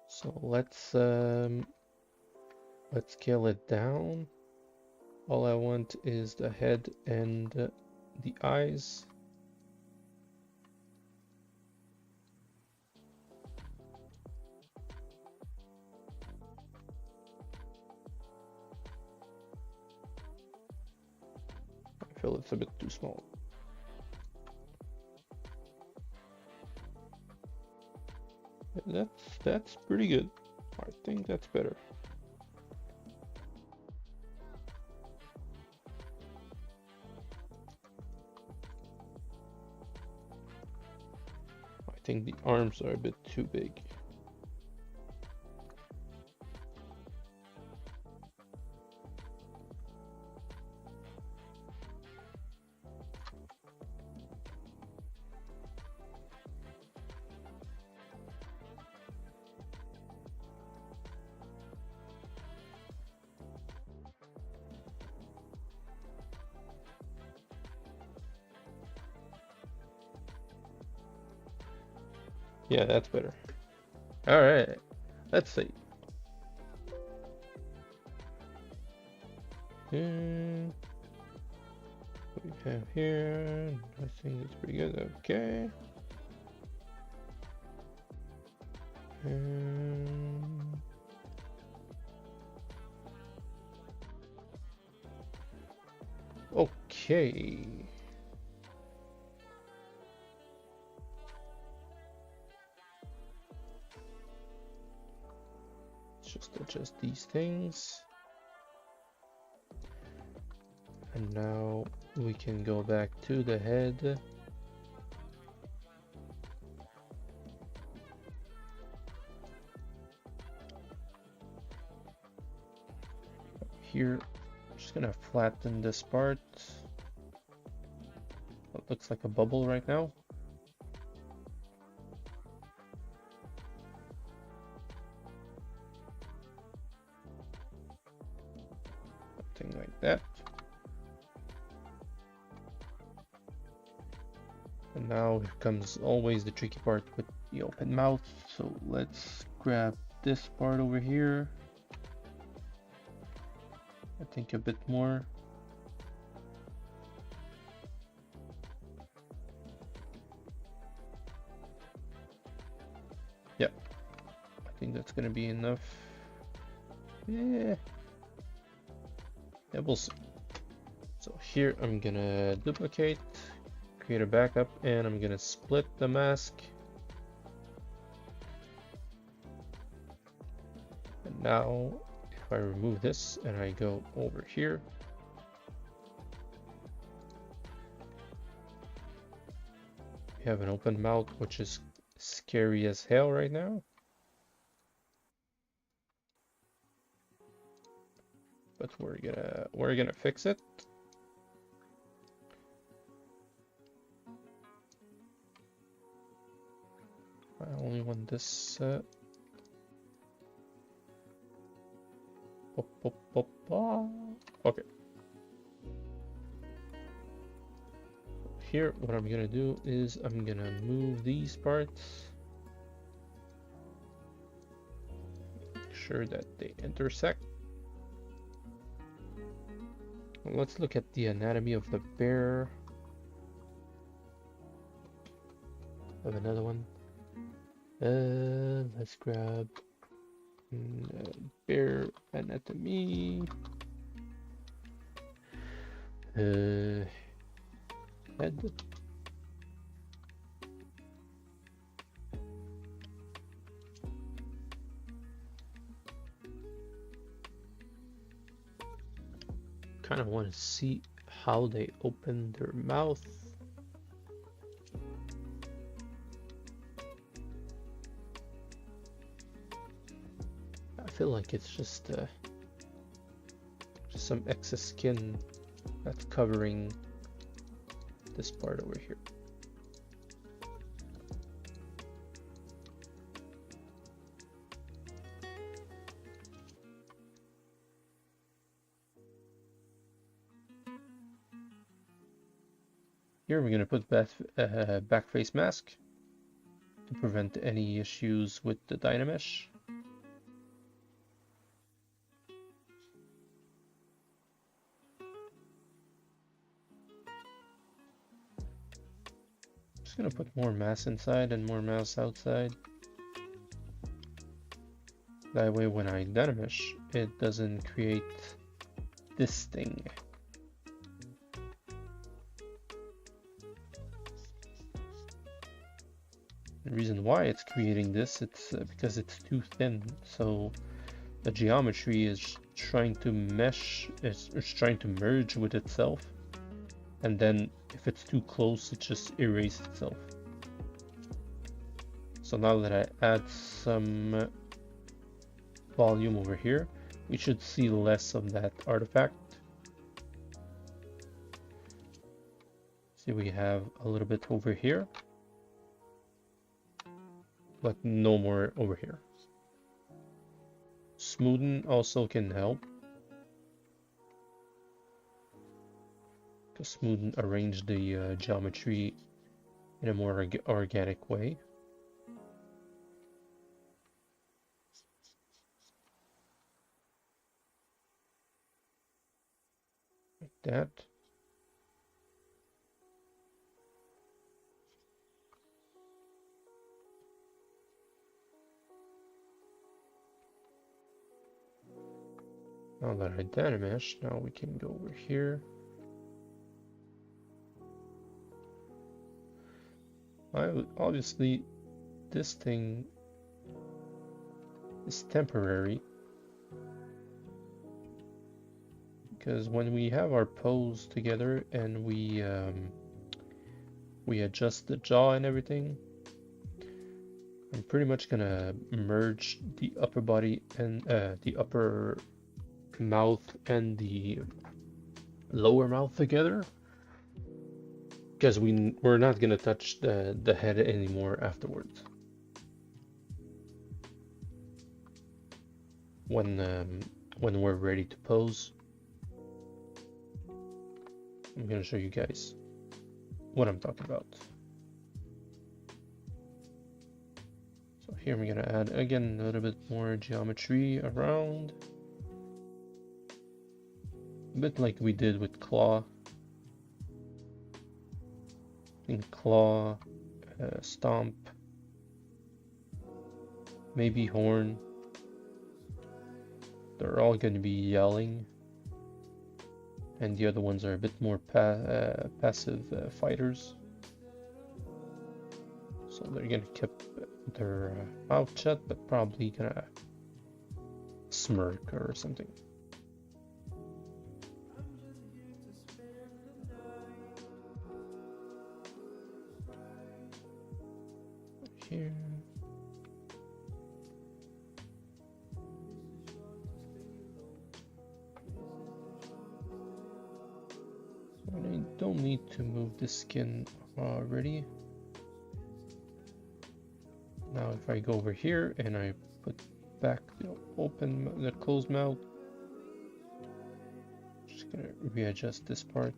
So let's scale it down. All I want is the head and the eyes. I feel it's a bit too small. That's pretty good. I think that's better. I think the arms are a bit too big. Yeah, that's better. All right, let's see. And what we have here, I think it's pretty good. Okay. And okay. Just adjust these things. And now we can go back to the head. Here, I'm just gonna flatten this part. It looks like a bubble right now. Something like that. And now here comes always the tricky part with the open mouth. So let's grab this part over here. I think a bit more. Yep. I think that's gonna be enough. Yeah. Yeah, we'll see. So here I'm gonna duplicate, create a backup, and I'm gonna split the mask. And now if I remove this and I go over here, we have an open mouth, which is scary as hell right now. But we're gonna fix it. I only want this. Okay. Here, what I'm gonna do is I'm gonna move these parts. Make sure that they intersect. Let's look at the anatomy of the bear. I have another one. Let's grab bear anatomy. Head. Kind of want to see how they open their mouth. I feel like it's just some excess skin that's covering this part over here. Here we're going to put back face mask to prevent any issues with the Dynamesh. Just going to put more mass inside and more mass outside. That way when I Dynamesh, it doesn't create this thing. The reason why it's creating this, it's because it's too thin. So the geometry is trying to mesh, it's trying to merge with itself. And then if it's too close, it just erases itself. So now that I add some volume over here, we should see less of that artifact. See, we have a little bit over here, but no more over here. Smoothen also can help. To smoothen, arrange the geometry in a more organic way. Like that. Now that I Dynamesh, now we can go over here. Obviously, this thing is temporary, because when we have our pose together and we adjust the jaw and everything, I'm pretty much gonna merge the upper body and the upper mouth and the lower mouth together, because we're not gonna touch the head anymore afterwards. When we're ready to pose, I'm gonna show you guys what I'm talking about. So here we're gonna add again a little bit more geometry around, a bit like we did with claw. And claw, stomp, maybe horn. They're all going to be yelling, and the other ones are a bit more passive fighters. So they're gonna keep their mouth shut, but probably gonna smirk or something. Here. I don't need to move the skin already. Now if I go over here and I put back the closed mouth, just gonna readjust this part.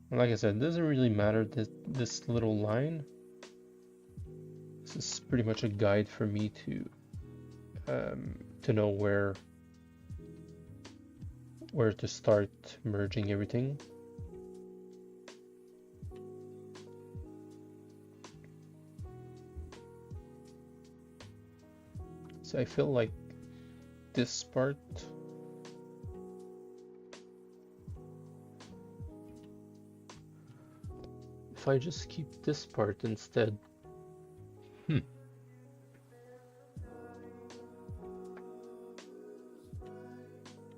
And like I said, it doesn't really matter this little line. This is pretty much a guide for me to know where to start merging everything. So I feel like this part if I just keep this part instead.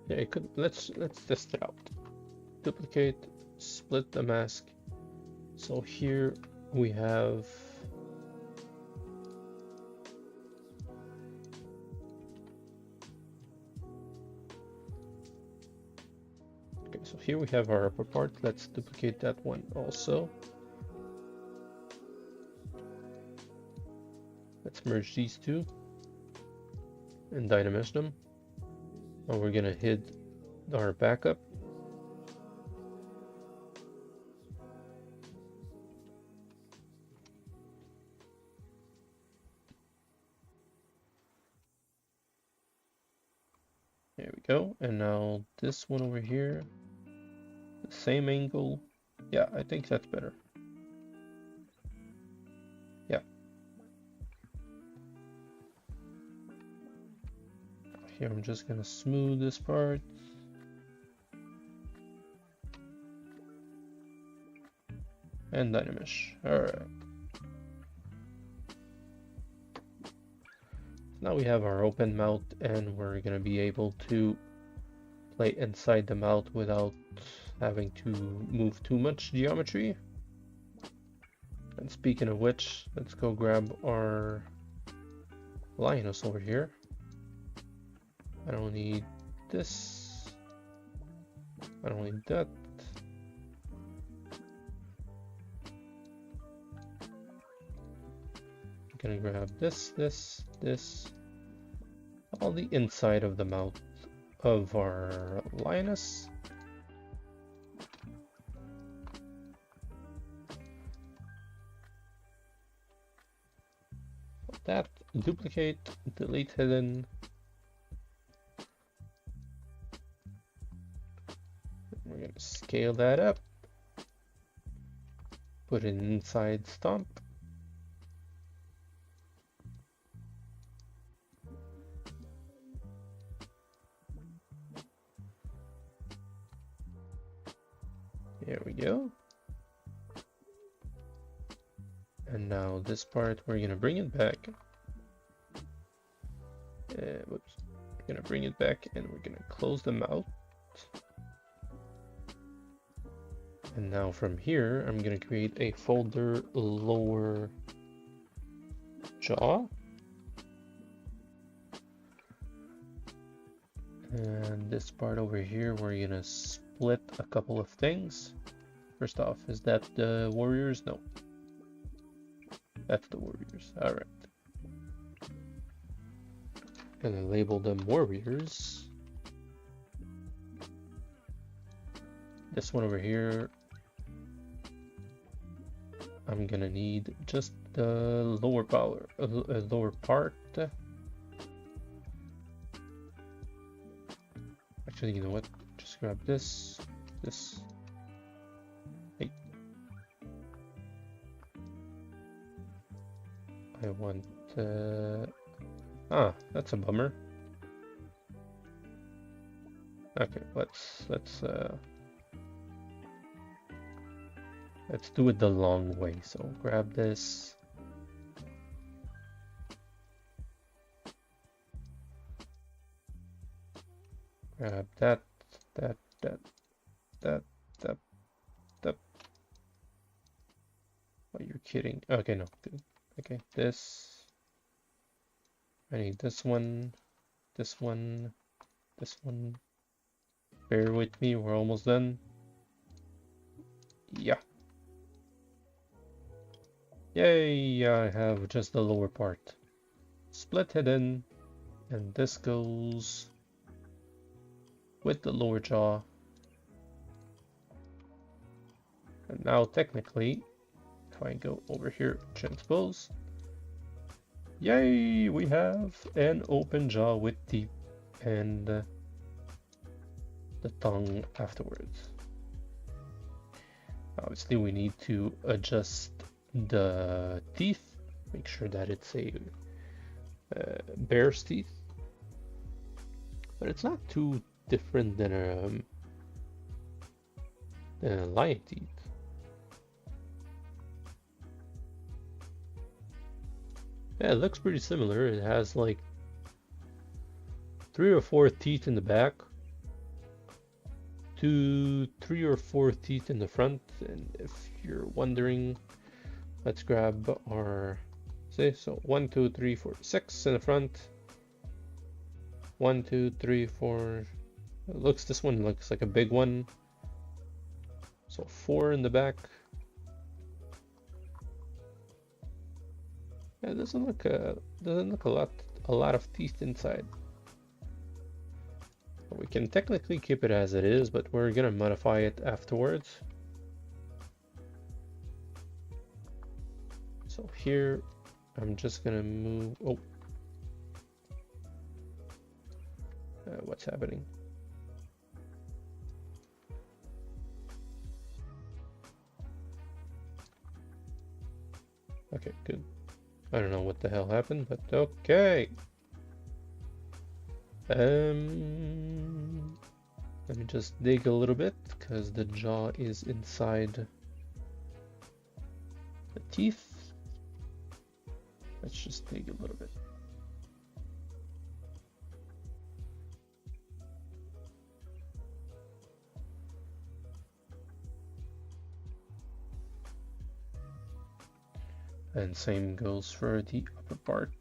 Yeah, I could let's test it out. Duplicate, split the mask. So here we have so here we have our upper part. Let's duplicate that one also. Let's merge these two and Dynamesh them. Now we're gonna hit our backup There we go. And now this one over here, the same angle. Yeah, I think that's better. Yeah. Here I'm just gonna smooth this part. And Dynamish. Alright. Now we have our open mouth and we're gonna be able to play inside the mouth without having to move too much geometry. And speaking of which, let's go grab our lioness over here. I don't need this. I don't need that. I'm gonna grab this, all the inside of the mouth of our lioness. That, duplicate, delete hidden. We're gonna scale that up. Put it inside stomp. There we go. And now this part, we're gonna bring it back. Whoops. We're gonna bring it back and we're gonna close them out. And now from here, I'm gonna create a folder lower jaw. And this part over here, we're gonna split a couple of things. First off, is that the warriors? No. That's the warriors. Alright. Gonna label them warriors. This one over here, I'm gonna need just the lower lower part. Actually, you know what? Just grab this. Hey. I want. That's a bummer. Okay, let's do it the long way. So grab this. Grab that. Oh, you're kidding. Okay, no. Okay, this. I need this one. Bear with me, we're almost done. Yeah. Yay, I have just the lower part. Split hidden, and this goes with the lower jaw. And now technically, if I go over here, transpose, yay, we have an open jaw with teeth and the tongue afterwards. Obviously we need to adjust the teeth, make sure that it's a bear's teeth, but it's not too different than a lion teeth. Yeah, it looks pretty similar. It has like 3 or 4 teeth in the back, 3 or 4 teeth in the front, and if you're wondering, let's grab our, so 1, 2, 3, 4, 6 in the front, 1, 2, 3, 4, this one looks like a big one, so 4 in the back. Yeah, it doesn't look a lot of teeth inside. We can technically keep it as it is, but we're gonna modify it afterwards. So here, I'm just gonna move. Oh, What's happening? Okay, good. I don't know what the hell happened, but okay. Let me just dig a little bit, because the jaw is inside the teeth. Let's just dig a little bit. And same goes for the upper part.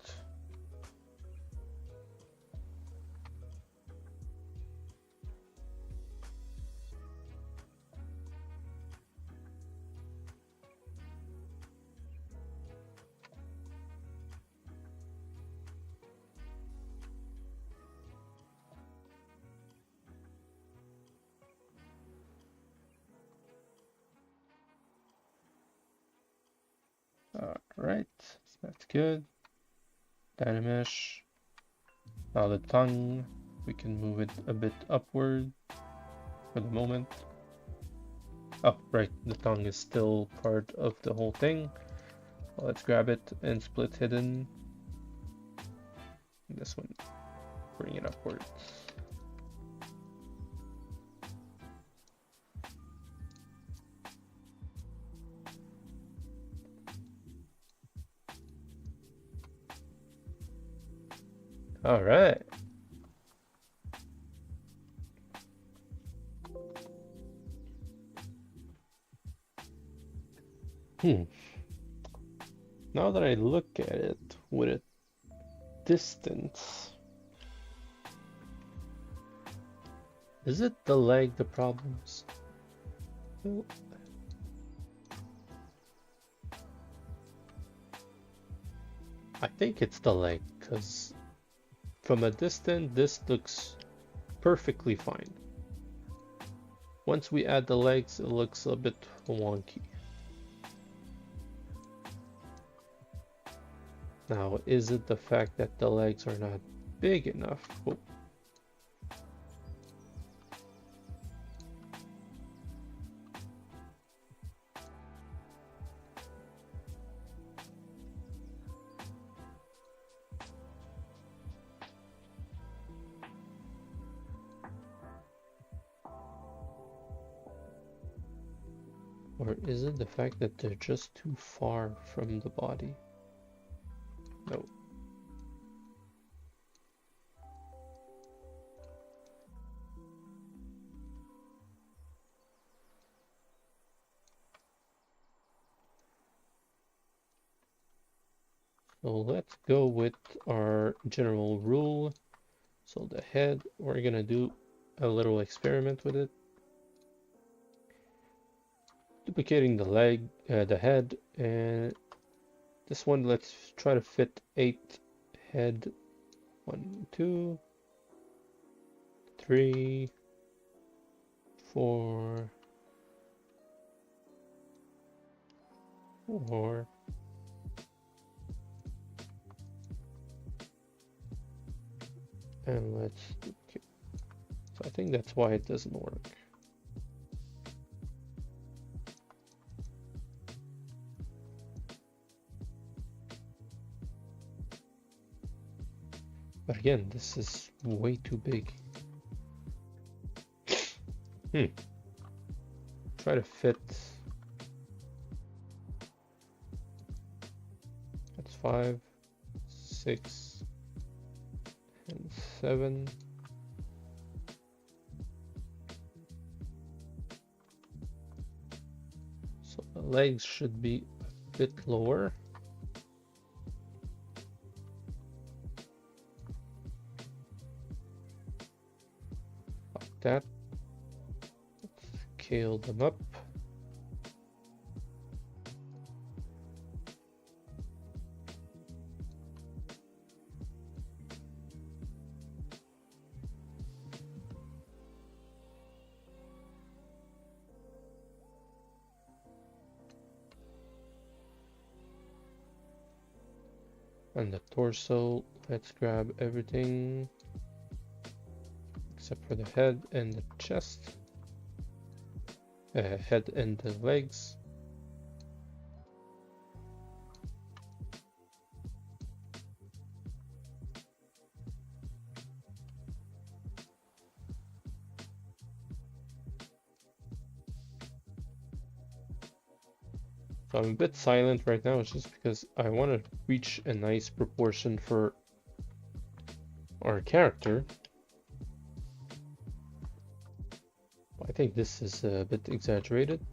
Alright, that's good. Dynamesh. Now the tongue, we can move it a bit upward for the moment. Oh, right, the tongue is still part of the whole thing. Well, let's grab it and split hidden. This one, bring it upwards. All right. Now that I look at it with a distance, is it the leg the problems? I think it's the leg, because from a distance this looks perfectly fine. Once we add the legs, it looks a bit wonky. Now, is it the fact that the legs are not big enough? Oh. Or is it the fact that they're just too far from the body? No. So let's go with our general rule. So the head, we're gonna do a little experiment with it. Duplicating the leg, the head, and this one, let's try to fit 8 head. 1, 2, 3, 4, 4. And let's duplicate. So I think that's why it doesn't work. But again, this is way too big. Try to fit. That's 5, 6, and 7. So the legs should be a bit lower. That. Let's scale them up. And the torso, let's grab everything. except for the head and the chest. Head and the legs. So I'm a bit silent right now, it's just because I want to reach a nice proportion for our character. I think this is a bit exaggerated.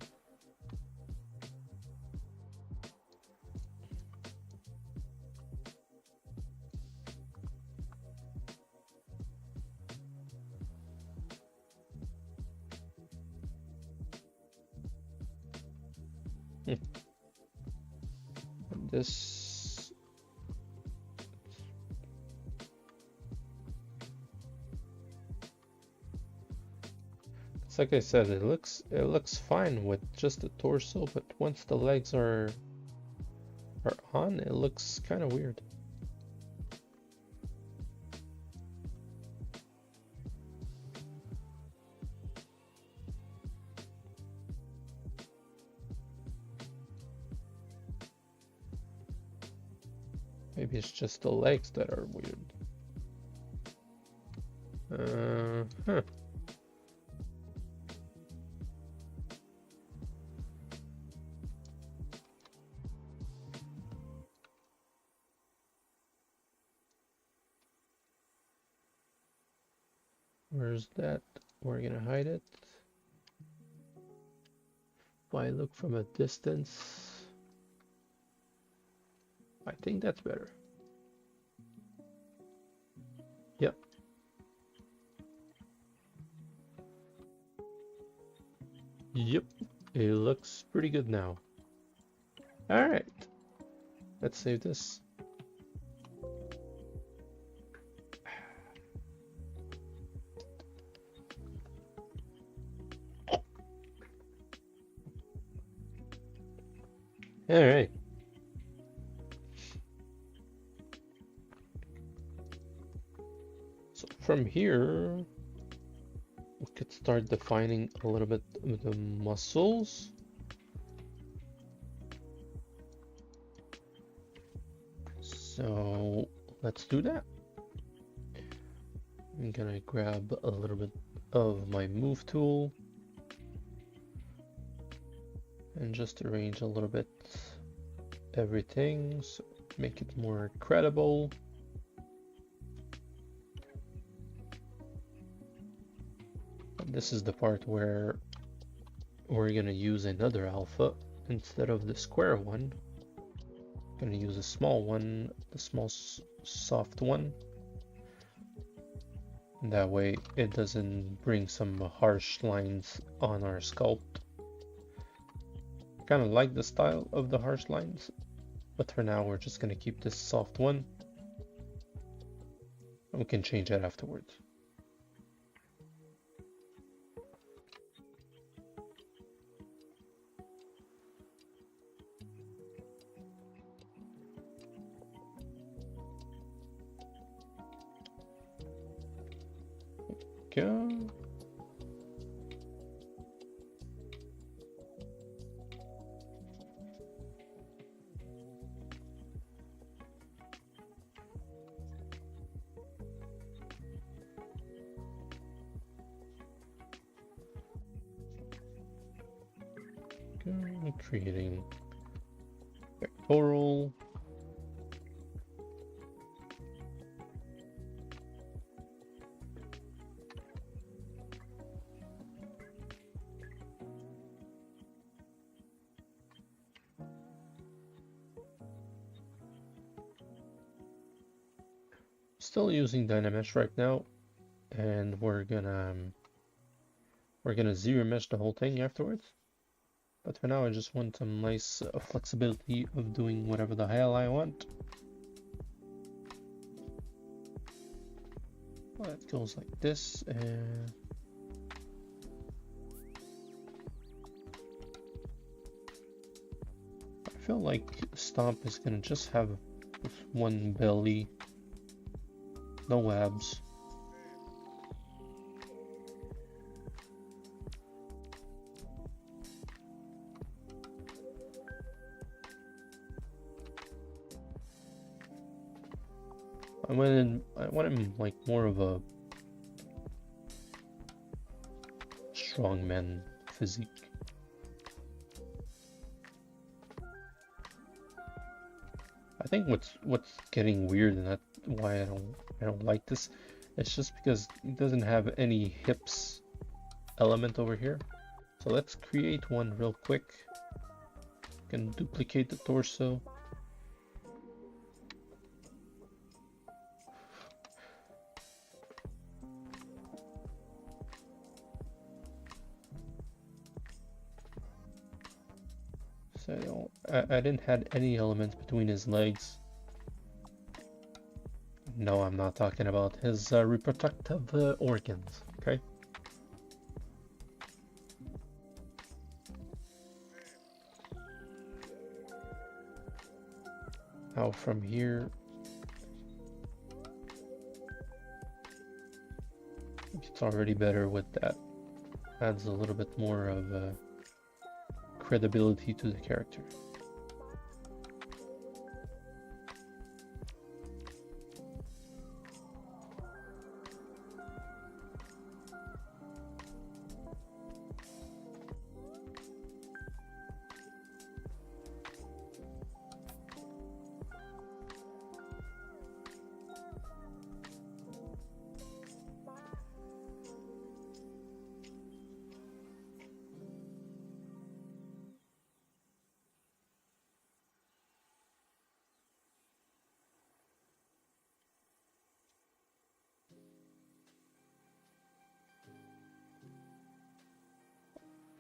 And this, it's like I said, it looks fine with just the torso, but once the legs are on, it looks kind of weird. Maybe it's just the legs that are weird. Huh. Where's that? We're gonna hide it. If I look from a distance, I think that's better. Yep. Yep. It looks pretty good now. All right. Let's save this. All right. So from here, we could start defining a little bit of the muscles. So let's do that. I'm gonna grab a little bit of my move tool and just arrange a little bit everything, so make it more credible. And this is the part where we're gonna use another alpha instead of the square one. I'm gonna use a small one, the small soft one. And that way it doesn't bring some harsh lines on our sculpt. Kind of like the style of the harsh lines, but for now we're just gonna keep this soft one. And we can change that afterwards. Go. Creating pectoral. Still using Dynamesh right now, and we're gonna zero mesh the whole thing afterwards. But for now, I just want some nice flexibility of doing whatever the hell I want. Well, it goes like this, and I feel like Stomp is gonna just have one belly, no abs. I want him like more of a strongman physique. I think what's getting weird, and that's why I don't like this, it's just because it doesn't have any hips element over here. So let's create one real quick. Can duplicate the torso. So I didn't have any elements between his legs. No, I'm not talking about his reproductive organs, okay? Now from here, it's already better with that. Adds a little bit more of credibility to the character.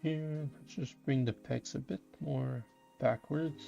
Here, let's just bring the pecs a bit more backwards.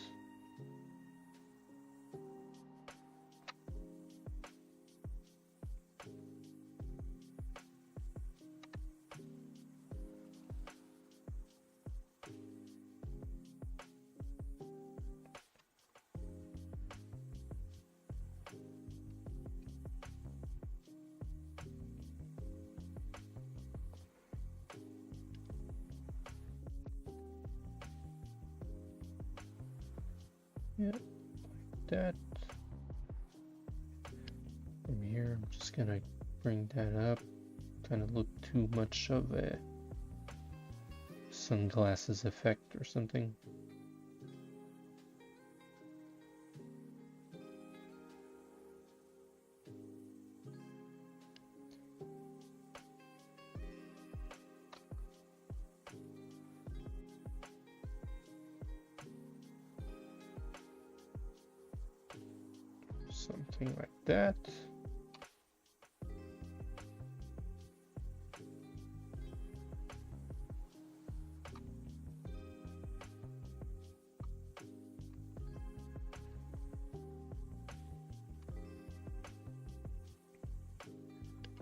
Yeah, like that. From here, I'm just gonna bring that up. Kind of look too much of a sunglasses effect or something. Something like that.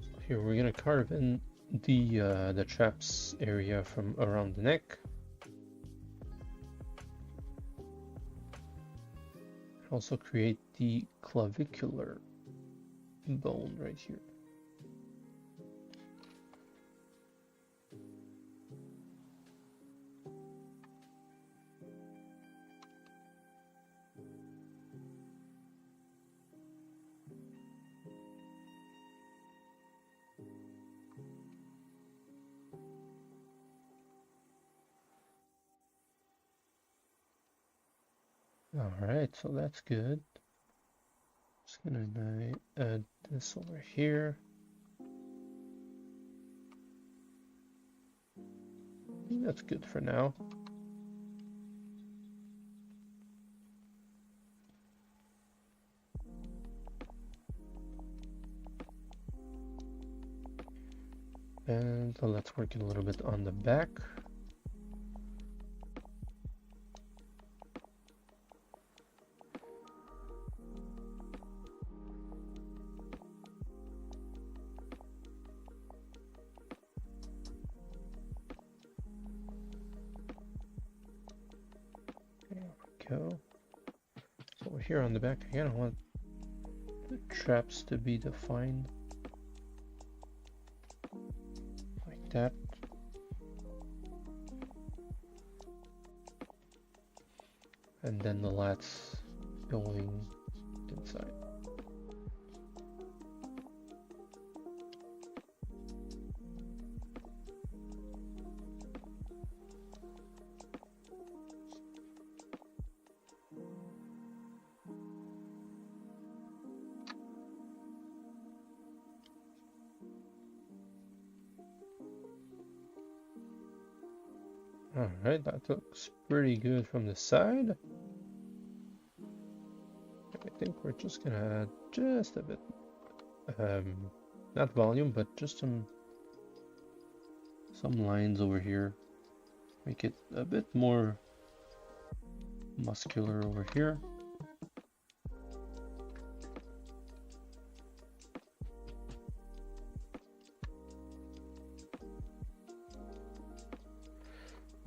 So here we're gonna carve in the traps area from around the neck. Also create the clavicular bone right here. All right, so that's good. Just gonna add this over here. I think that's good for now. And so let's work a little bit on the back. Go. So we're here on the back again. I want the traps to be defined like that. And then the lats going inside. Alright, that looks pretty good from the side. I think we're just gonna add just a bit, not volume, but just some lines over here. Make it a bit more muscular over here.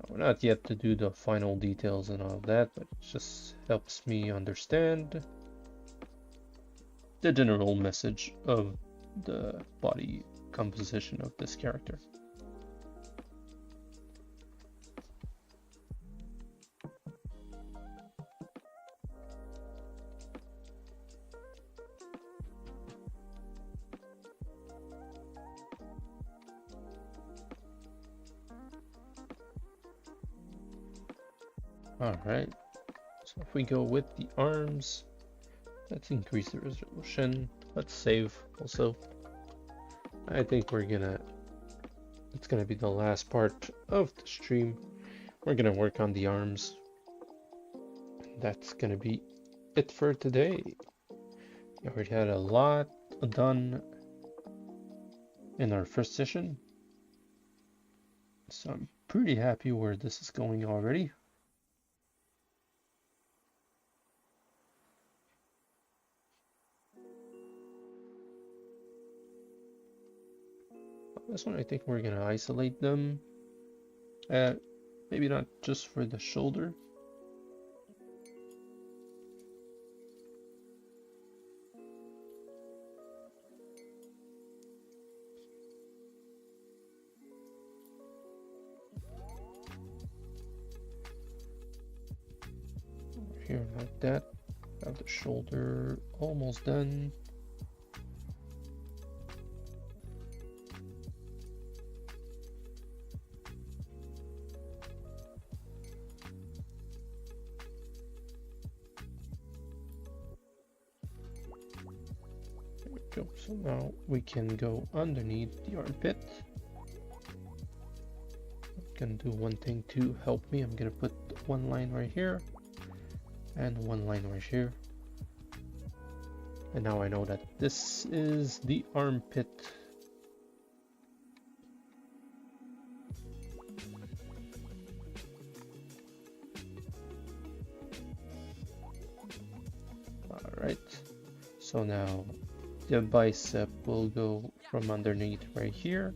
We're not yet to do the final details and all that, but it just helps me understand the general message of the body composition of this character. Alright, so if we go with the arms, let's increase the resolution. Let's save also. I think it's gonna be the last part of the stream. We're gonna work on the arms. That's gonna be it for today. We already had a lot done in our first session, so I'm pretty happy where this is going already. This one, I think we're gonna isolate them. Maybe not just for the shoulder. Over here like that. Have the shoulder almost done. So now we can go underneath the armpit. I'm gonna do one thing to help me. I'm gonna put one line right here and one line right here. And now I know that this is the armpit. All right, so now the bicep will go from underneath right here.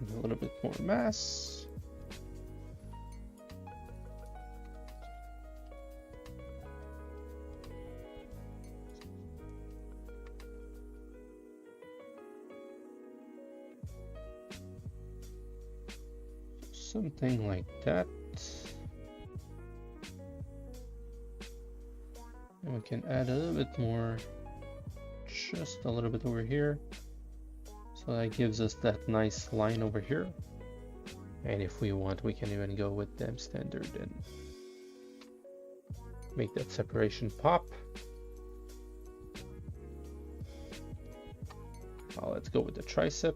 And a little bit more mass. Something like that. And we can add a little bit more, just a little bit over here. So that gives us that nice line over here. And if we want, we can even go with them standard and make that separation pop. Let's go with the tricep.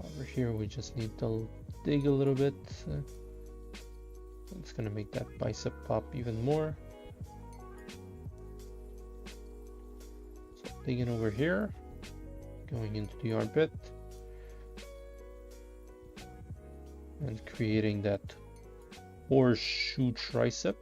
Over here, we just need to dig a little bit. It's gonna make that bicep pop even more. So digging over here, going into the armpit, and creating that horseshoe tricep.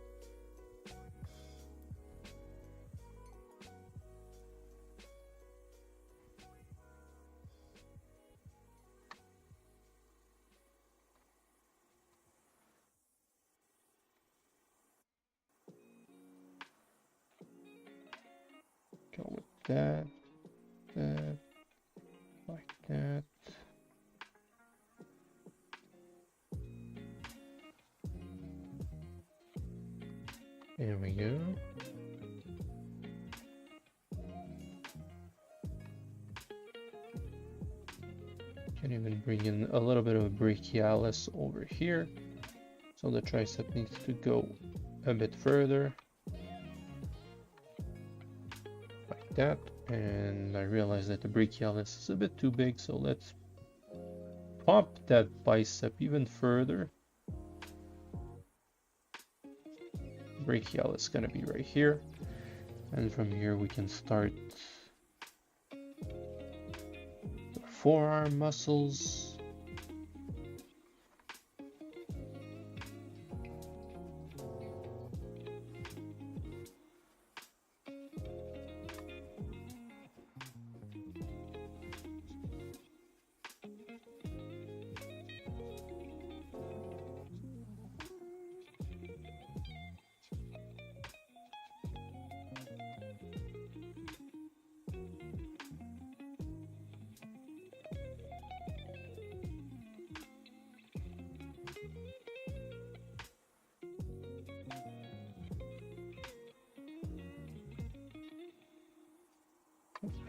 Go with that, like that. There we go. can even bring in a little bit of a brachialis over here. So the tricep needs to go a bit further. Like that. And I realized that the brachialis is a bit too big, so let's pop that bicep even further. Brachialis is gonna be right here. And from here we can start the forearm muscles.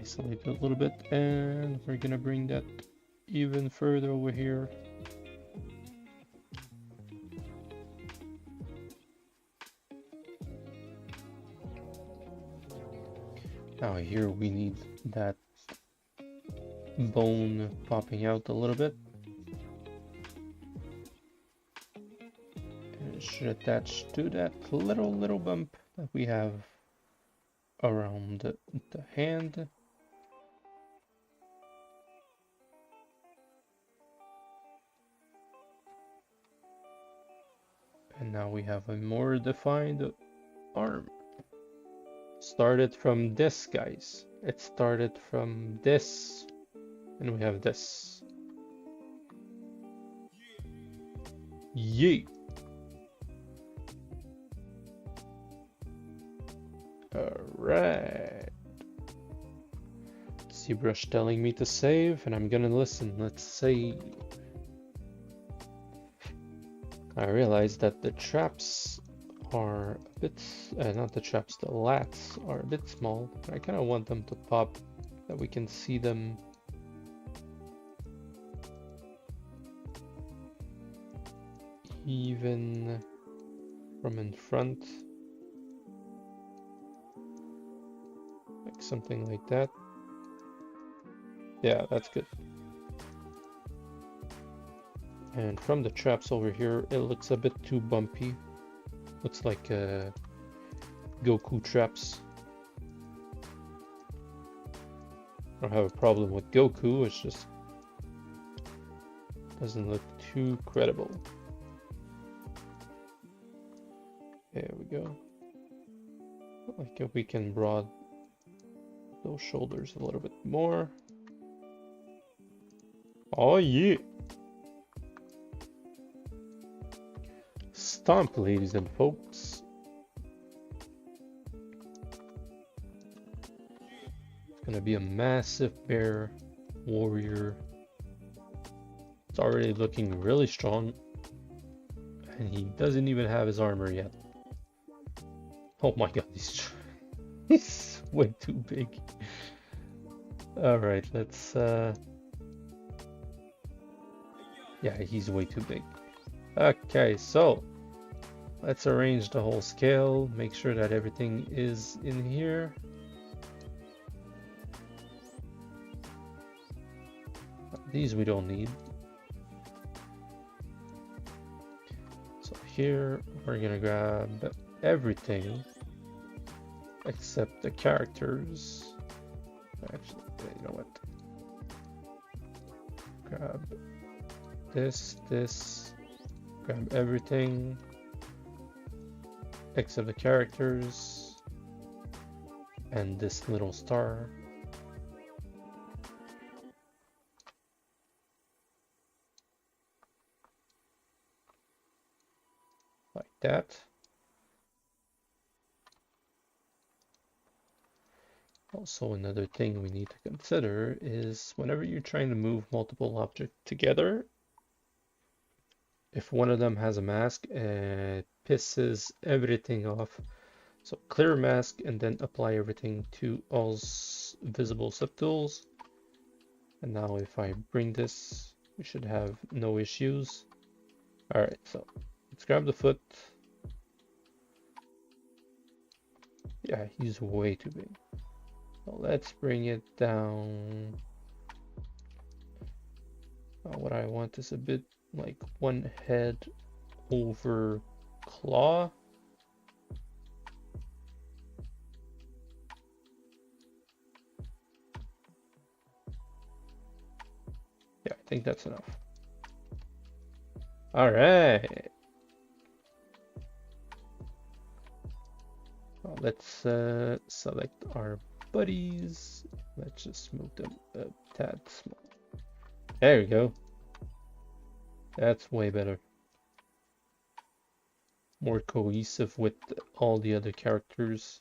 Isolate it a little bit, and we're gonna bring that even further over here. Now here we need that bone popping out a little bit. And it should attach to that little bump that we have around the hand. And now we have a more defined arm. Started from this, guys. It started from this, and we have this. Yeet. Alright. Zbrush telling me to save, and I'm gonna listen. Let's see. I realized that the traps are a bit, not the traps, the lats are a bit small. I kind of want them to pop, that we can see them. Even from in front. Like something like that. Yeah, that's good. And from the traps over here, it looks a bit too bumpy. Looks like Goku traps. I don't have a problem with Goku, it's just doesn't look too credible. There we go. Like if we can broaden those shoulders a little bit more. Oh yeah! Stomp, ladies and folks. It's gonna be a massive bear warrior. It's already looking really strong, and he doesn't even have his armor yet. Oh my god, he's way too big. Alright, let's yeah, he's way too big. Okay, so let's arrange the whole scale, make sure that everything is in here. These we don't need. So here we're gonna grab everything except the characters. Actually, you know what? Grab this, grab everything except the characters and this little star. Like that. Also, another thing we need to consider is whenever you're trying to move multiple objects together, if one of them has a mask, it pisses everything off. So clear mask and then apply everything to all visible subtools. And now if I bring this, we should have no issues. All right, so let's grab the foot. Yeah, he's way too big. So let's bring it down. What I want is a bit like one head over claw. Yeah, I think that's enough. All right. Well, let's select our buddies. Let's just move them a tad small. There we go. That's way better. More cohesive with all the other characters.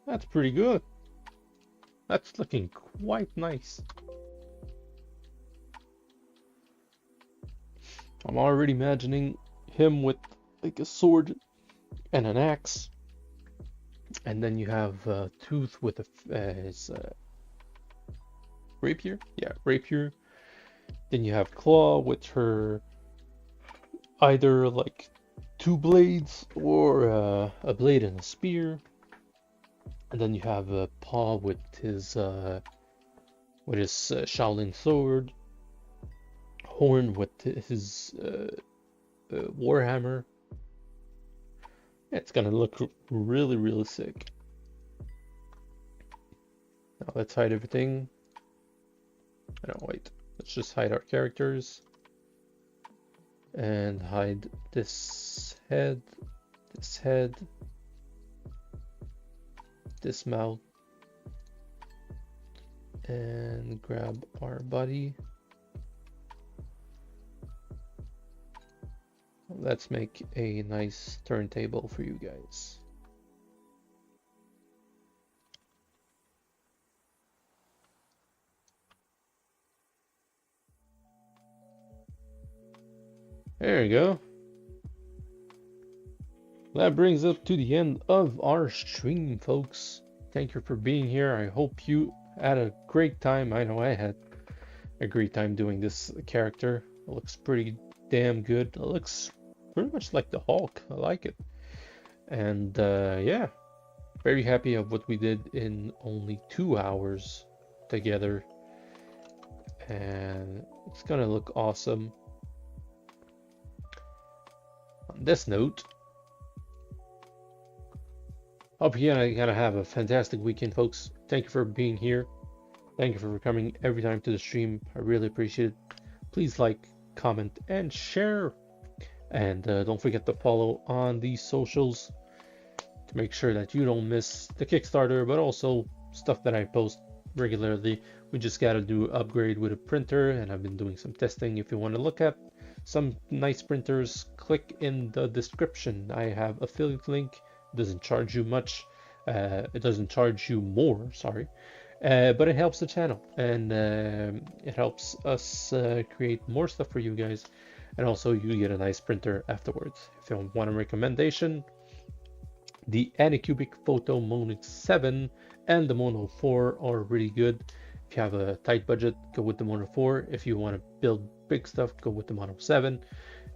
That's pretty good. That's looking quite nice. I'm already imagining him with like a sword and an axe. And then you have Tooth with his rapier. Yeah, rapier. Then you have Claw with her either like two blades or a blade and a spear. And then you have Paw with his Shaolin sword. Horn with his warhammer. It's gonna look really, really sick. Now let's hide everything. No, wait. Let's just hide our characters. And hide this head, this mouth. And grab our body. Let's make a nice turntable for you guys. There you go. That brings up to the end of our stream, folks. Thank you for being here. I hope you had a great time. I know I had a great time doing this character. It looks pretty damn good. It looks pretty much like the Hulk. I like it. And yeah, very happy of what we did in only 2 hours together. And it's gonna look awesome. On this note, hope you're gonna have a fantastic weekend, folks. Thank you for being here. Thank you for coming every time to the stream. I really appreciate it. Please like, comment, and share. And don't forget to follow on these socials to make sure that you don't miss the Kickstarter, but also stuff that I post regularly. We just got to do an upgrade with a printer, and I've been doing some testing. If you want to look at some nice printers, click in the description. I have affiliate link. It doesn't charge you much. It doesn't charge you more, sorry. But it helps the channel, and it helps us create more stuff for you guys. And also you get a nice printer afterwards. If you want a recommendation, the Anycubic Photo Mono 7 and the Mono 4 are really good. If you have a tight budget, go with the Mono 4. If you want to build big stuff, go with the Mono 7.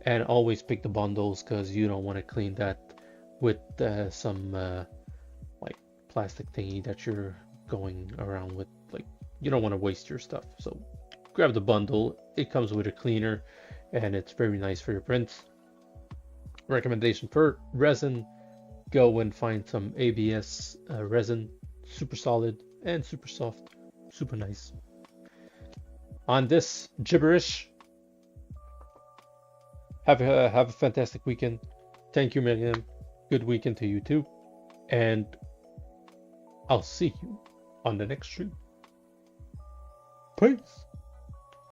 And always pick the bundles, because you don't want to clean that with some like plastic thingy that you're going around with. Like, you don't want to waste your stuff. So grab the bundle. It comes with a cleaner, and it's very nice for your prints. Recommendation for resin: go and find some ABS resin. Super solid and super soft, super nice. On this gibberish, have a fantastic weekend. Thank you, Miriam. Good weekend to you too, and I'll see you on the next stream. Peace.